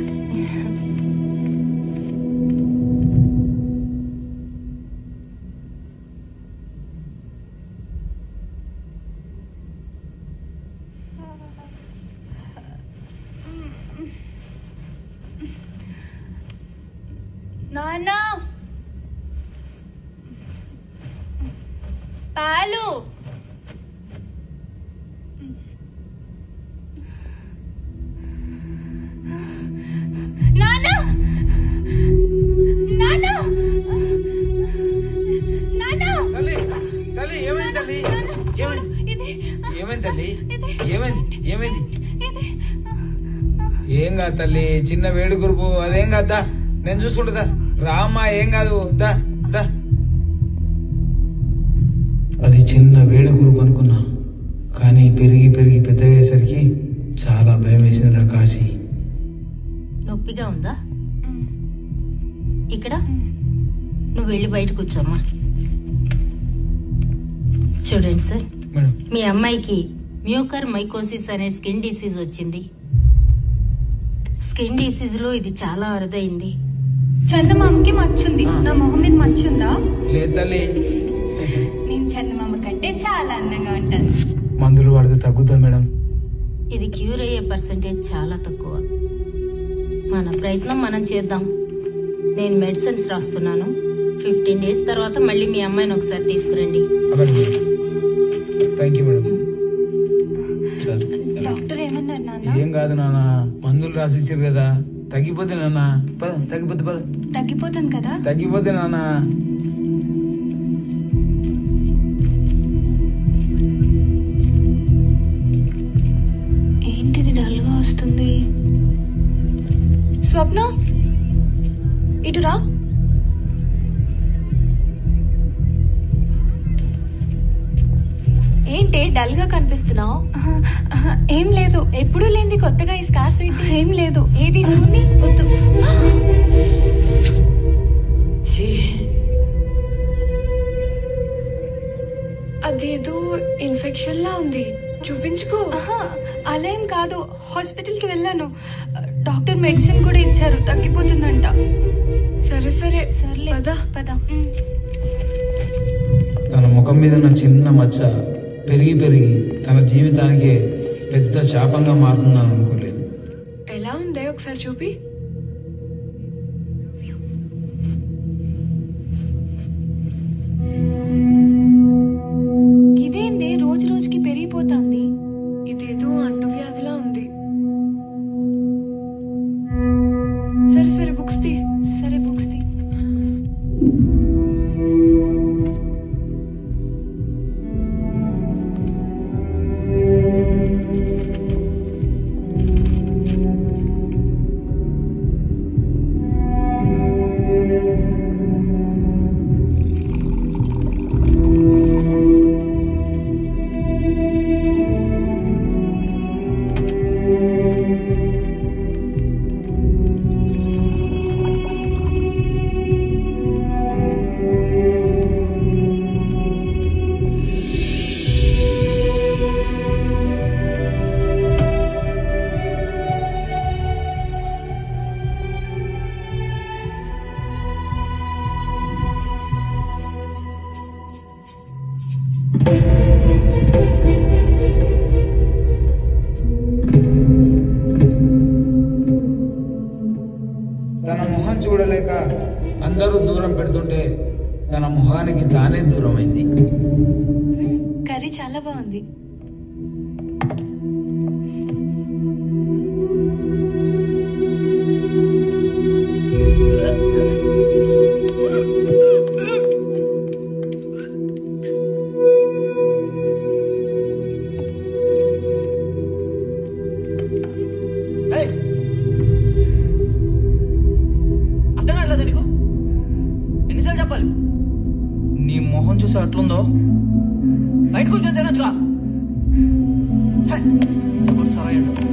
నానా పాలు నానా నానా నానా తల్లి తల్లి ఏమైంది తల్లి ఏమైంది తల్లి ఏమైంది ఏం కాదు తల్లి చిన్న వేడి గురుపు అదేం కాదా నేను చూసుకుంటుందా రామ్మా ఏం కాదు దా దా అది చిన్న వేడి గురుపు అనుకున్నా కానీ పెరిగి పెరిగి పెద్దగయ్యేసరికి చాలా భయం వేసింది రా కాశీ. నొప్పిగా ఉందా? ఇక్కడ నువ్వు వెళ్ళి బయట కూర్చోమ్మా. చూడండి సార్, మీ అమ్మాయికి మ్యూకర్ మైకోసిస్ అనే స్కిన్ డిసీజ్ వచ్చింది. స్కిన్ డిసీజ్ లో ఇది చాలా అరుదైంది. చందమామకి మచ్చుంది, నా మొహం మీద మచ్చుందా? లేదు తల్లి, నేను చందమామ కంటే చాలా అందంగా ఉంటాను. మందులు వాడితే తగ్గుతా మేడం. ఇది క్యూర్ అయ్యే పర్సెంటేజ్ చాలా తక్కువ. మన ప్రయత్నం మనం చేద్దాం. నేను మెడిసిన్స్ రాస్తున్నాను. 15 days తర్వాత మళ్ళీ మీ అమ్మాయిని ఒకసారి తీసుకురండి. Thank you madam. డాక్టర్ ఏమన్నారు నాన్న? ఏం కాదు నాన్న, మందులు రాసిచ్చారు కదా, తగ్గిపోతే నాన్న. పద తగ్గిపోతే పద. తగ్గిపోతాను కదా? తగ్గిపోతే నాన్న. ఏంటిది డల్గా వస్తుంది? స్వప్న ఇటురా. ఏంటి డల్ గా కనిపిస్తున్నావు? ఏం లేదు, ఎప్పుడూ లేని కొత్తగా ఈ స్కార్ఫ్ ఏంటి? ఏం లేదు. ఏది వద్దు. అదేదో ఇన్ఫెక్షన్ లా ఉంది, చూపించుకో. అలా ఏం కాదు, హాస్పిటల్ కి వెళ్ళాను. డాక్టర్ మెడిసిన్ కూడా ఇచ్చారు, తగ్గిపోతుందంట. సరే సరే సర్లే, పద పద. తన ముఖం మీద ఉన్న చిన్న మచ్చ పెరిగి పెరిగి తన జీవితానికి పెద్ద శాపంగా మారుతుందని అనుకోలేదు. ఎలా ఉందే ఒకసారి చూపి. ఇదేందే రోజు రోజుకి పెరిగిపోతుంది? ఇదేదో అంటువ్యాధిలా ఉంది. సరే సరే బుక్స్ తీ. సరే బుక్స్ తీ. తన మొహం చూడలేక అందరూ దూరం పెడుతుంటే తన మొహానికి తానే దూరం అయింది. కర్రీ చాలా బాగుంది. అర్థం కావట్లేదు నీకు? ఎన్నిసార్లు చెప్పాలి? నీ మొహం చూసి అట్లుందో బయటకు వచ్చి తినచ్చుగా. సరే అండి.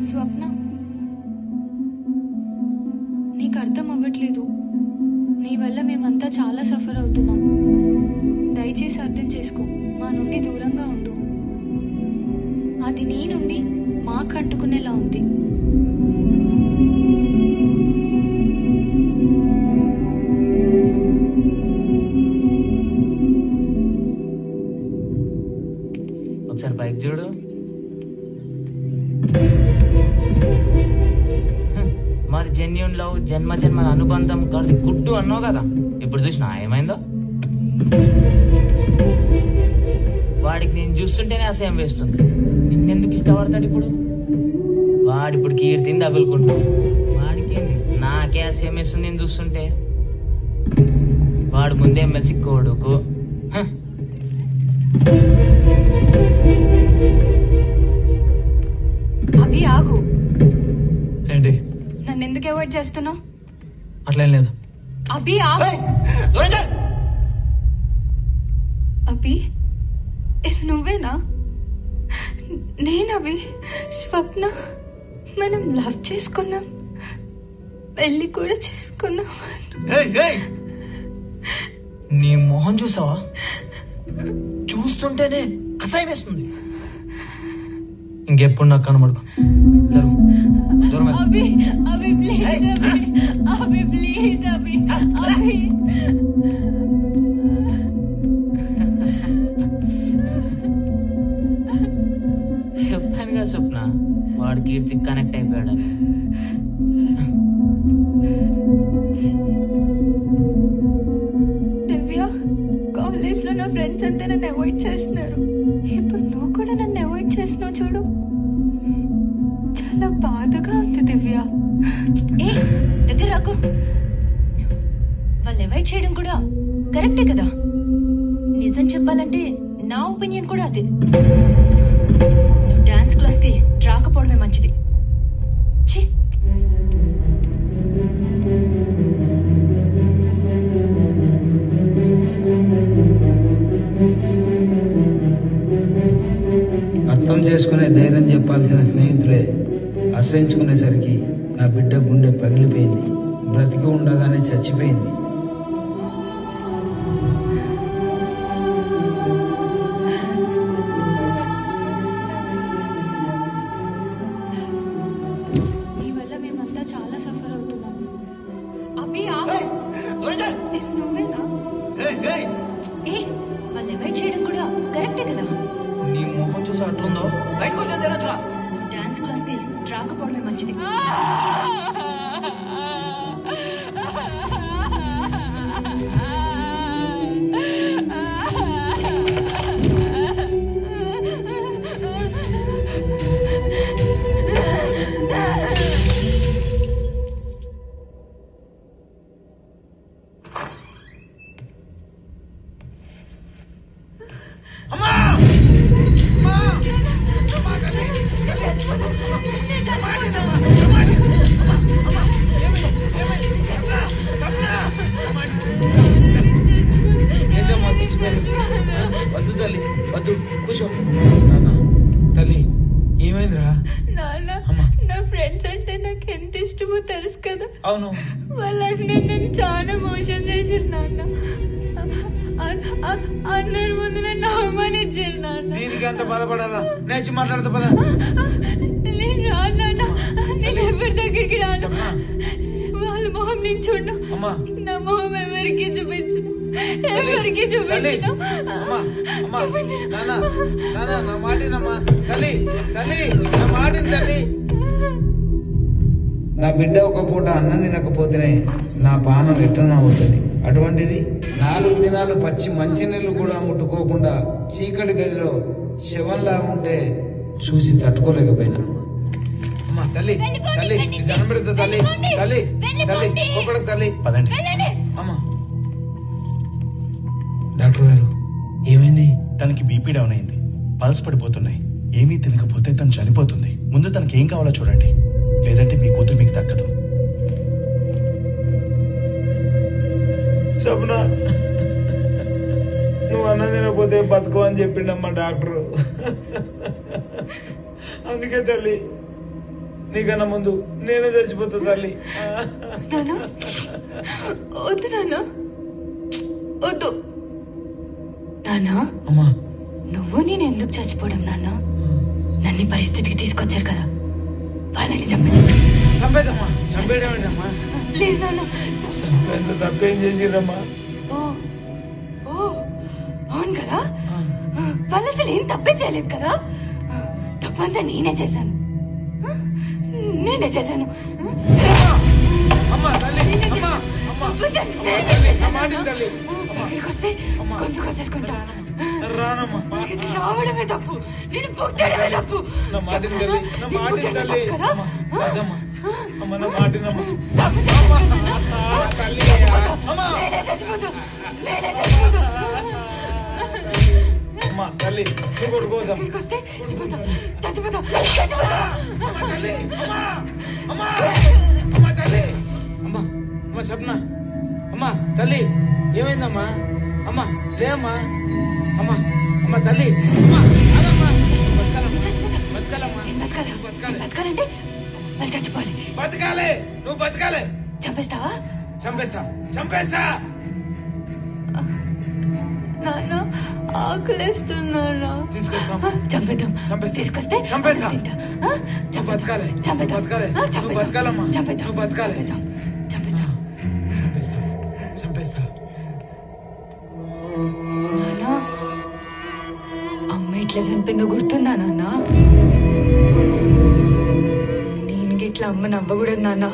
స్వప్న, నీకు అర్థం అవ్వట్లేదు. నీ వల్ల మేమంతా చాలా సఫర్ అవుతున్నాం. దయచేసి అర్థం చేసుకో, మా నుండి దూరంగా ఉండు. అది నీ నుండి మాకు అంటుకునేలా ఉంది. మాది జెన్యూన్ లవ్, జన్మ జన్మల అనుబంధం గుడ్డు అన్నావు కదా. ఇప్పుడు చూసినా ఏమైందో. వాడికి నేను చూస్తుంటేనే అసహ్యం వేస్తుంది. నిన్నెందుకు ఇష్టపడతాడు ఇప్పుడు? వాడిప్పుడు కీర్తిని తగులుకుంటాడు. వాడికి నాకే అసహ్యం వేస్తుంది నేను చూస్తుంటే. వాడు ముందే ఎమ్మెల్సీ కొడుకు. అభి ఆగు. ఏంటి? నన్ను ఎందుకు అవాయిడ్ చేస్తున్నావు? అట్లేం లేదు. అభి ఆగు. అభి ఇది నువ్వేనా? నేనవి స్వప్న. మనం లవ్ చేసుకున్నాం, పెళ్లి కూడా చేసుకున్నాం. నీ మొహం చూసావా? చూస్తుంటేనే అసహ్యం వేస్తుంది. ఇంకెప్పుడు నాకు కనబడుకో. Abhi Abhi please Abhi Abhi please Abhi Abhi. చెప్పాను కదా స్వప్న, వాడు కీర్తి కనెక్ట్ అయిపోయాడని. దివ్య, కాలేజ్ లో నా ఫ్రెండ్స్ అంతా నన్ను అవాయిడ్ చేస్తున్నారు. ఇప్పుడు నువ్వు కూడా నన్ను అవాయిడ్ చేస్తున్నావు చూడు. చాలా బాధగా ఉంది దివ్య. దగ్గర రాకు. వాళ్ళు అవాయిడ్ చేయడం కూడా కరెక్టే కదా. నిజం చెప్పాలంటే నా ఒపీనియన్ కూడా అదే. నువ్వు డాన్స్ క్లాస్ కి రాకపోవడమే మంచిది. ఛీ. అర్థం చేసుకునే ధైర్యం చెప్పాల్సిన స్నేహితులే అసహించుకునేసరికి నా బిడ్డ గుండె పగిలిపోయింది. బ్రతికి ఉండగానే చచ్చిపోయింది. నీ వల్ల మేమంతా చాలా సఫర్ అవుతున్నాం. అభి ఆగు. ఇది నువ్వేనా? వాళ్ళు అవాయిడ్ చేయడం కూడా కరెక్టే కదా. నీ మొహం చూసి అట్లుందో బయటకు వచ్చి తినట్లా. డాన్స్ క్లాస్ కి రాకపోవడమే మంచిది. ఏంటమ్మా తీసిపోయారు? వద్దు తల్లి, వద్దు, కూర్చో. నాన్న, తల్లి ఏమైందిరా? నాన్న, నా ఫ్రెండ్స్ అంటే నాకు ఎంత ఇష్టమో తెలుసు కదా. అవును. వాళ్ళందరూ నన్ను చాలా మోసం చేశారు నాన్న. అందరి ముందు నన్ను అవమానించారు నాన్న. దీనికి అంత బాధపడాలా? నేర్చి మాట్లాడతా పద. నేను రాను నాన్న. నేను ఎవరి దగ్గరికి రాను. వాళ్ళ మొహం నేను చూడు. నా మొహం ఎవరికి చూపించు. ఎవరికి చూపించను. నా మాటినమ్మా తల్లి, తల్లి నా మాటిని తల్లి. నా బిడ్డ ఒక పూట అన్నం తినకపోతేనే నా పానం ఎట్టున అవుతుంది. అటువంటిది 4 దినాలు పచ్చి మంచినీళ్ళు కూడా ముట్టుకోకుండా చీకటి గదిలో శవంలా ఉంటే చూసి తట్టుకోలేకపోయినా. అమ్మా తల్లి, తల్లి జనం పెడతా తల్లి, తల్లి, తల్లి ఒక్కడికి తల్లి. పదండి. అమ్మా డాక్టర్ గారు ఏమైంది? తనకి బీపీ డౌన్ అయింది, పల్స్ పడిపోతున్నాయి. ఏమీ తినకపోతే తను చనిపోతుంది. ముందు తనకి ఏం కావాలో చూడండి, లేదంటే మీ కూతురు మీకు దక్కదు. సప్న, నువ్వు అన్నం తినకపోతే బతుకో అని చెప్పిండమ్మా డాక్టరు. అందుకే తల్లి, నీకన్నా ముందు నేనే చచ్చిపోతా తల్లి. వద్దు నాన్న, వద్దు నాన్న. అమ్మా, నువ్వు నేను ఎందుకు చచ్చిపోవడం నాన్న? నన్ను ఈ పరిస్థితికి తీసుకొచ్చారు కదా, వాళ్ళని చంపేదమ్మా. చంపేయడమేనమ్మా. ప్లీజ్ నాన్న. ఎంత తప్పేం చేసిరమ్మా? అవును కదా, వాళ్ళు అసలు ఏం తప్పే చేయలేదు కదా. తప్పంతా నేనే చేశాను. కొంచెం కోసేసుకుంటా రావడమే తప్పు, నేను పుట్టడమే తప్పు. నేనే చచ్చిపోతా. తల్లి నువ్వు కొట్టుకోదాం చచ్చిపోతా. అమ్మా సప్న అమ్మా తల్లి ఏమైందమ్మా? అమ్మా లేమ్మా. అమ్మా తల్లి బతకాలంటే వాళ్ళు చచ్చిపోవాలి. బతకాలి, నువ్వు బతకాలి. చంపేస్తావా? చంపేస్తా. నాన్న ఆకలేస్తున్నా. చంపేద్దాం. తీసుకొస్తే చంపేస్తా. బతకాలి. బతకాలమ్మా. చంపేద్దాం. బతకాలి. చంపేస్తా. నాన్న అమ్మ ఇట్లా చంపిందో గుర్తుందా నాన్న? నేను ఇట్లా అమ్మ నవ్వకూడదు నాన్న.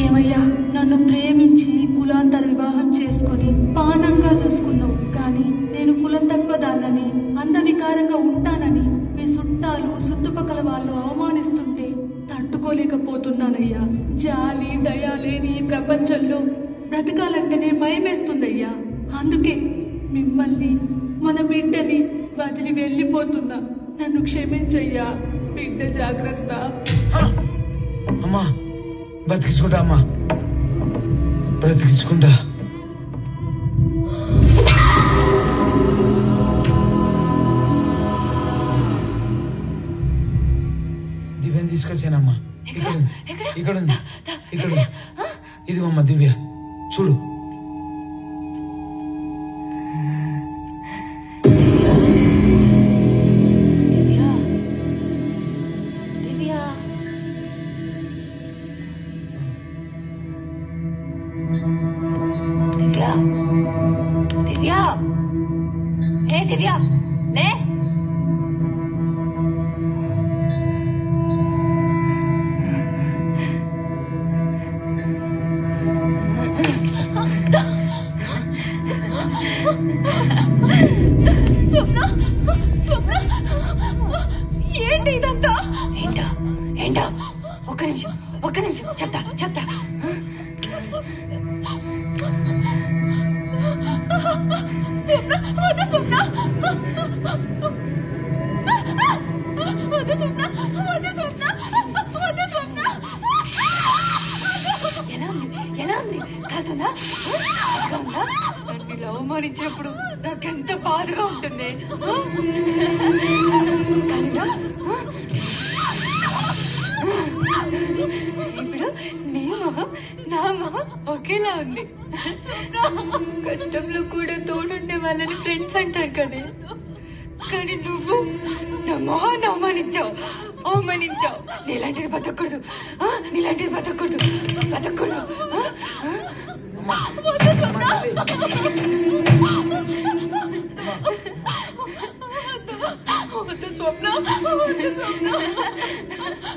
ఏమయ్యా, నన్ను ప్రేమించి కులాంతర వివాహం చేసుకుని పానంగా చూసుకున్నావు. కానీ నేను కులం తక్కువ దాన్నని, అందవికారంగా ఉంటానని మీ చుట్టాలు చుట్టుపక్కల వాళ్ళు అవమానిస్తుంటే తట్టుకోలేకపోతున్నానయ్యా. జాలి దయ లేని ఈ ప్రపంచంలో బ్రతకాలంటేనే భయమేస్తుందయ్యా. అందుకే మిమ్మల్ని, మన బిడ్డని వదిలి వెళ్ళిపోతున్నా. నన్ను క్షమించయ్యా. బిడ్డ జాగ్రత్త. అమ్మా బతికించుకుంటా. అమ్మా బ్రతికించుకుంటా. దివ్యని తీసుకొచ్చానమ్మా. ఇక్కడ ఉంది. ఇదిగోమ్మా దివ్య, చూడు. దివ్య లే. ఏంటి ఇదంతా? ఏంటో ఒక్క నిమిషం చెప్తా. ఎలా ఉంది? కాదునా? నన్ను అవమానించినప్పుడు నాకెంత బాధగా ఉంటుంది. కాదునా? ఇప్పుడు నీ మొహం నా మొహం ఒకేలా ఉంది. కష్టంలో కూడా తోడుండే వాళ్ళని ఫ్రెండ్స్ అంటారు కదా. కానీ నువ్వు నా మొహాన్ని అవమానించావు. నీలాంటిది బతకూడదు. వద్దు స్వప్న,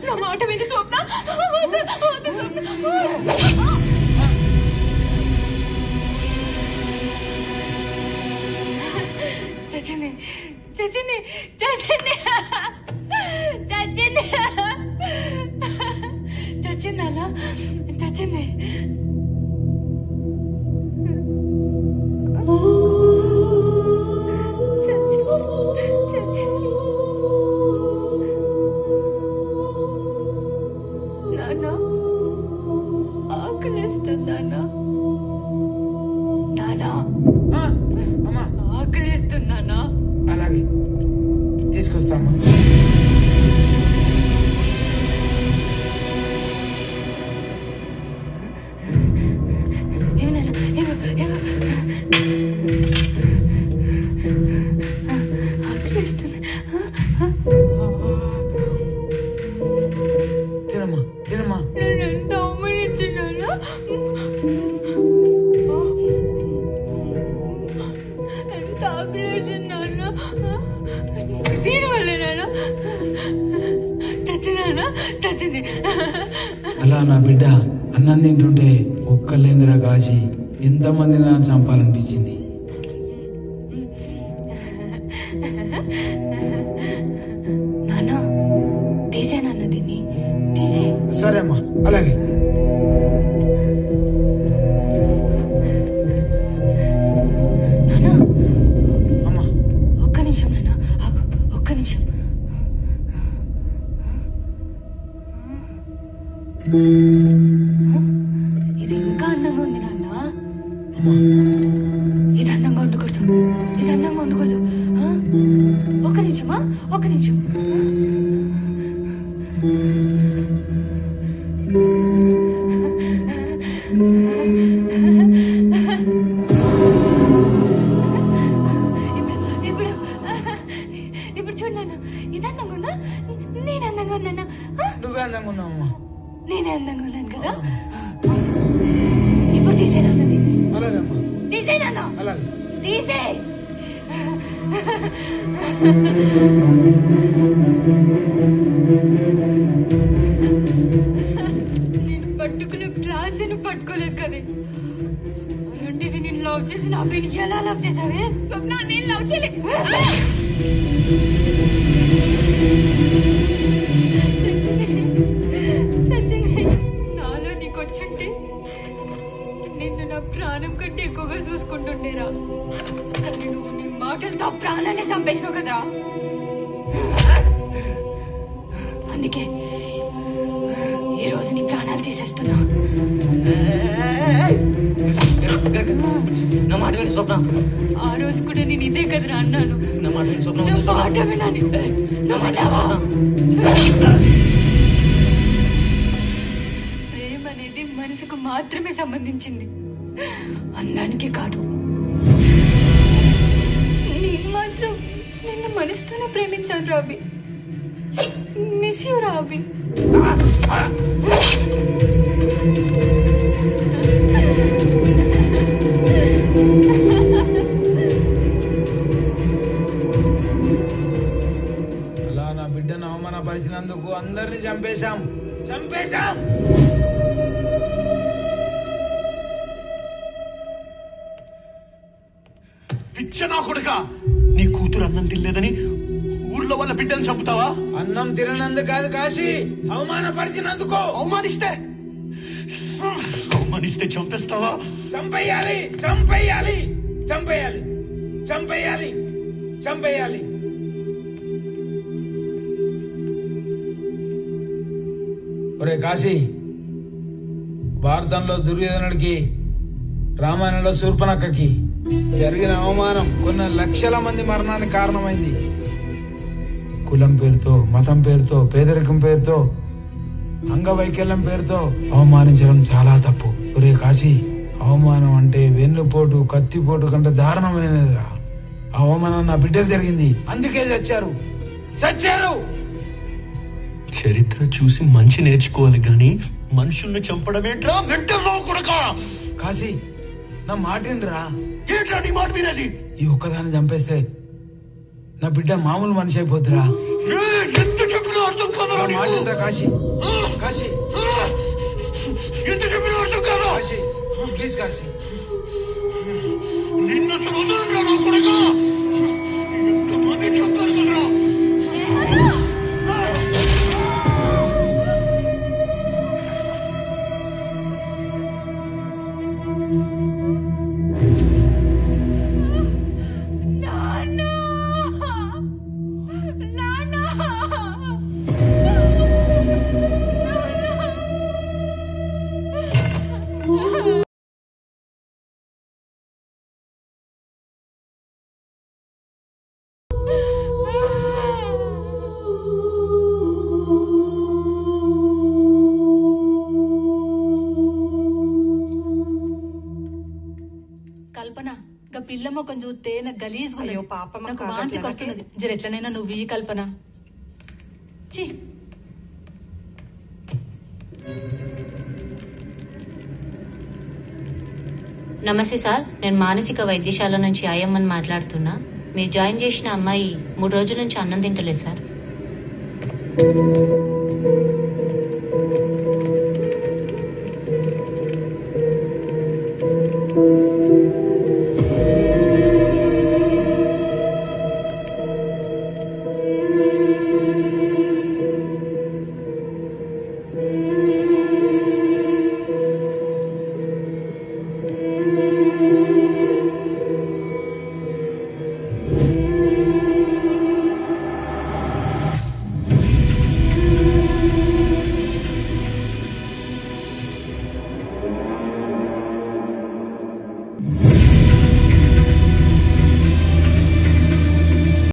నా మాట విని స్వప్న. చచ్చింది. చచ్చిందా? చచ్చింది. నాన్న ఆకలిస్తుందా? ఆకలిస్తున్నానా? అలాగే తీసుకొస్తామా. తినమ్మా. ఎంత అవమానించినానా? ఎంత ఆకలేసినానా? దీనివల్లేనా? చచ్చింది. అలా నా బిడ్డ అన్నం తింటుంటే ఒక్కలేందిరా కాశీ ఎంతమందిని నాకు చంపాలనిపించింది. నాన్న తీసేనన్న దీన్ని తీసే. సరే అమ్మా అలాగే. నాన్న ఒక్క నిమిషం నాన్న ఆగు, ఒక్క నిమిషం. ఇది ఇంకా అందంగా ఉంది నాన్న. ఇది అందంగా ఉండకూడదు, ఇది అందంగా ఉండకూడదు. ఒక్క నిమిషమా, ఒక్క నిమిషం. ఇప్పుడు ఇప్పుడు చూడు నాన్న, ఇది అందంగా ఉందా? నేను అందంగా ఉన్నానా? నువ్వే అందంగా ఉన్నావమ్మా. నేనే అందంగా ఉన్నాను కదా. ఇప్పుడు తీసేనా అలాగమ్మా. తీసేనా అలాగే. తీసే. నేను పట్టుకున్న గ్లాసును పట్టుకోలేదు కదే. అలాంటిది నేను లవ్ చేసి నా పైన ఎలా లవ్ చేసావే? స్వప్న నేను లవ్ చేయలే. నాలో నీకు వచ్చుంటే నిన్ను నా ప్రాణం కంటే ఎక్కువగా చూసుకుంటుండేరా. కానీ నువ్వు నీ మాటలతో ఆ ప్రాణాన్ని చంపేసినావు కదరా. అందుకే ఈ రోజు నీ ప్రాణాలు తీసేస్తున్నా. నా మాట విని స్వప్న. ఆ రోజు కూడా నేను ఇదే కదరా అన్నాను. నా మాట విని స్వప్న. నా మాట వినాలి. నా మాట ప్రేమ అనేది మనసుకు మాత్రమే సంబంధించింది, అందానికి కాదు. నేను మాత్రం నిన్ను మనసుతోనే ప్రేమించాను రాబి. Miss you Robbie. అలా నా బిడ్డను అవమానపరిచినందుకు అందరినీ చంపేశాం. పిచ్చనా కొడుక, నీ కూతురు అన్నం తినలేదని ఊర్లో వాళ్ళ బిడ్డను చంపుతావా? అన్నం తిననందుకు కాదు కాశీ, అవమానపరిచినందుకు. అవమానిస్తే చంపేస్తావా? చంపేయాలి, చంపేయాలి, చంపేయాలి, చంపేయాలి, చంపేయాలి. ఒరే కాశీ, భారతంలో దుర్యోధనుడికి, రామాయణంలో శూర్పణఖకి జరిగిన అవమానం కొన్ని లక్షల మంది మరణానికి కారణమైంది. కులం పేరుతో, మతం పేరుతో, పేదరికం పేరుతో, అంగవైకల్యం పేరుతో అవమానించడం చాలా తప్పు. ఒరే కాశీ, అవమానం అంటే వెన్నుపోటు, కత్తిపోటు కంటే దారుణమైనదిరా. అవమానం నా బిడ్డకు జరిగింది, అందుకే చచ్చారు. చరిత్ర చూసి మంచి నేర్చుకోవాలి గాని మనుషుల్ని చంపడమేంట్రా మెంటల్లో కొడుక. కాశీ, నా మాటినరా. ఏంట్రా నీ మాట వినేది? ఈ ఒక్కదాన్ని చంపేస్తే నా బిడ్డ మామూలు మనిషి అయిపోతురా. ఎంత చెప్పినా అర్థం కాదురా నీకు. మాటినరా కాశీ, కాశీ, ఎంత చెప్పినా అర్థం కాదు. కాశీ ప్లీజ్ కాశీ. నిన్ను సముద్రంలో నా కొడుక. ఎంతమంది చంపారు కదరా. కల్పన గా పిల్ల మొక్కం చూస్తే నాకు గలీజ్ నాకు వాంతికి వస్తున్నది. జర ఎట్లనైనా నువ్వు ఈ కల్పన. ఛీ, నమస్తే సార్, నేను మానసిక వైద్యశాల నుంచి ఆయమ్మని మాట్లాడుతున్నా. మీరు జాయిన్ చేసిన అమ్మాయి 3 రోజుల నుంచి అన్నం తింటలేదు సార్.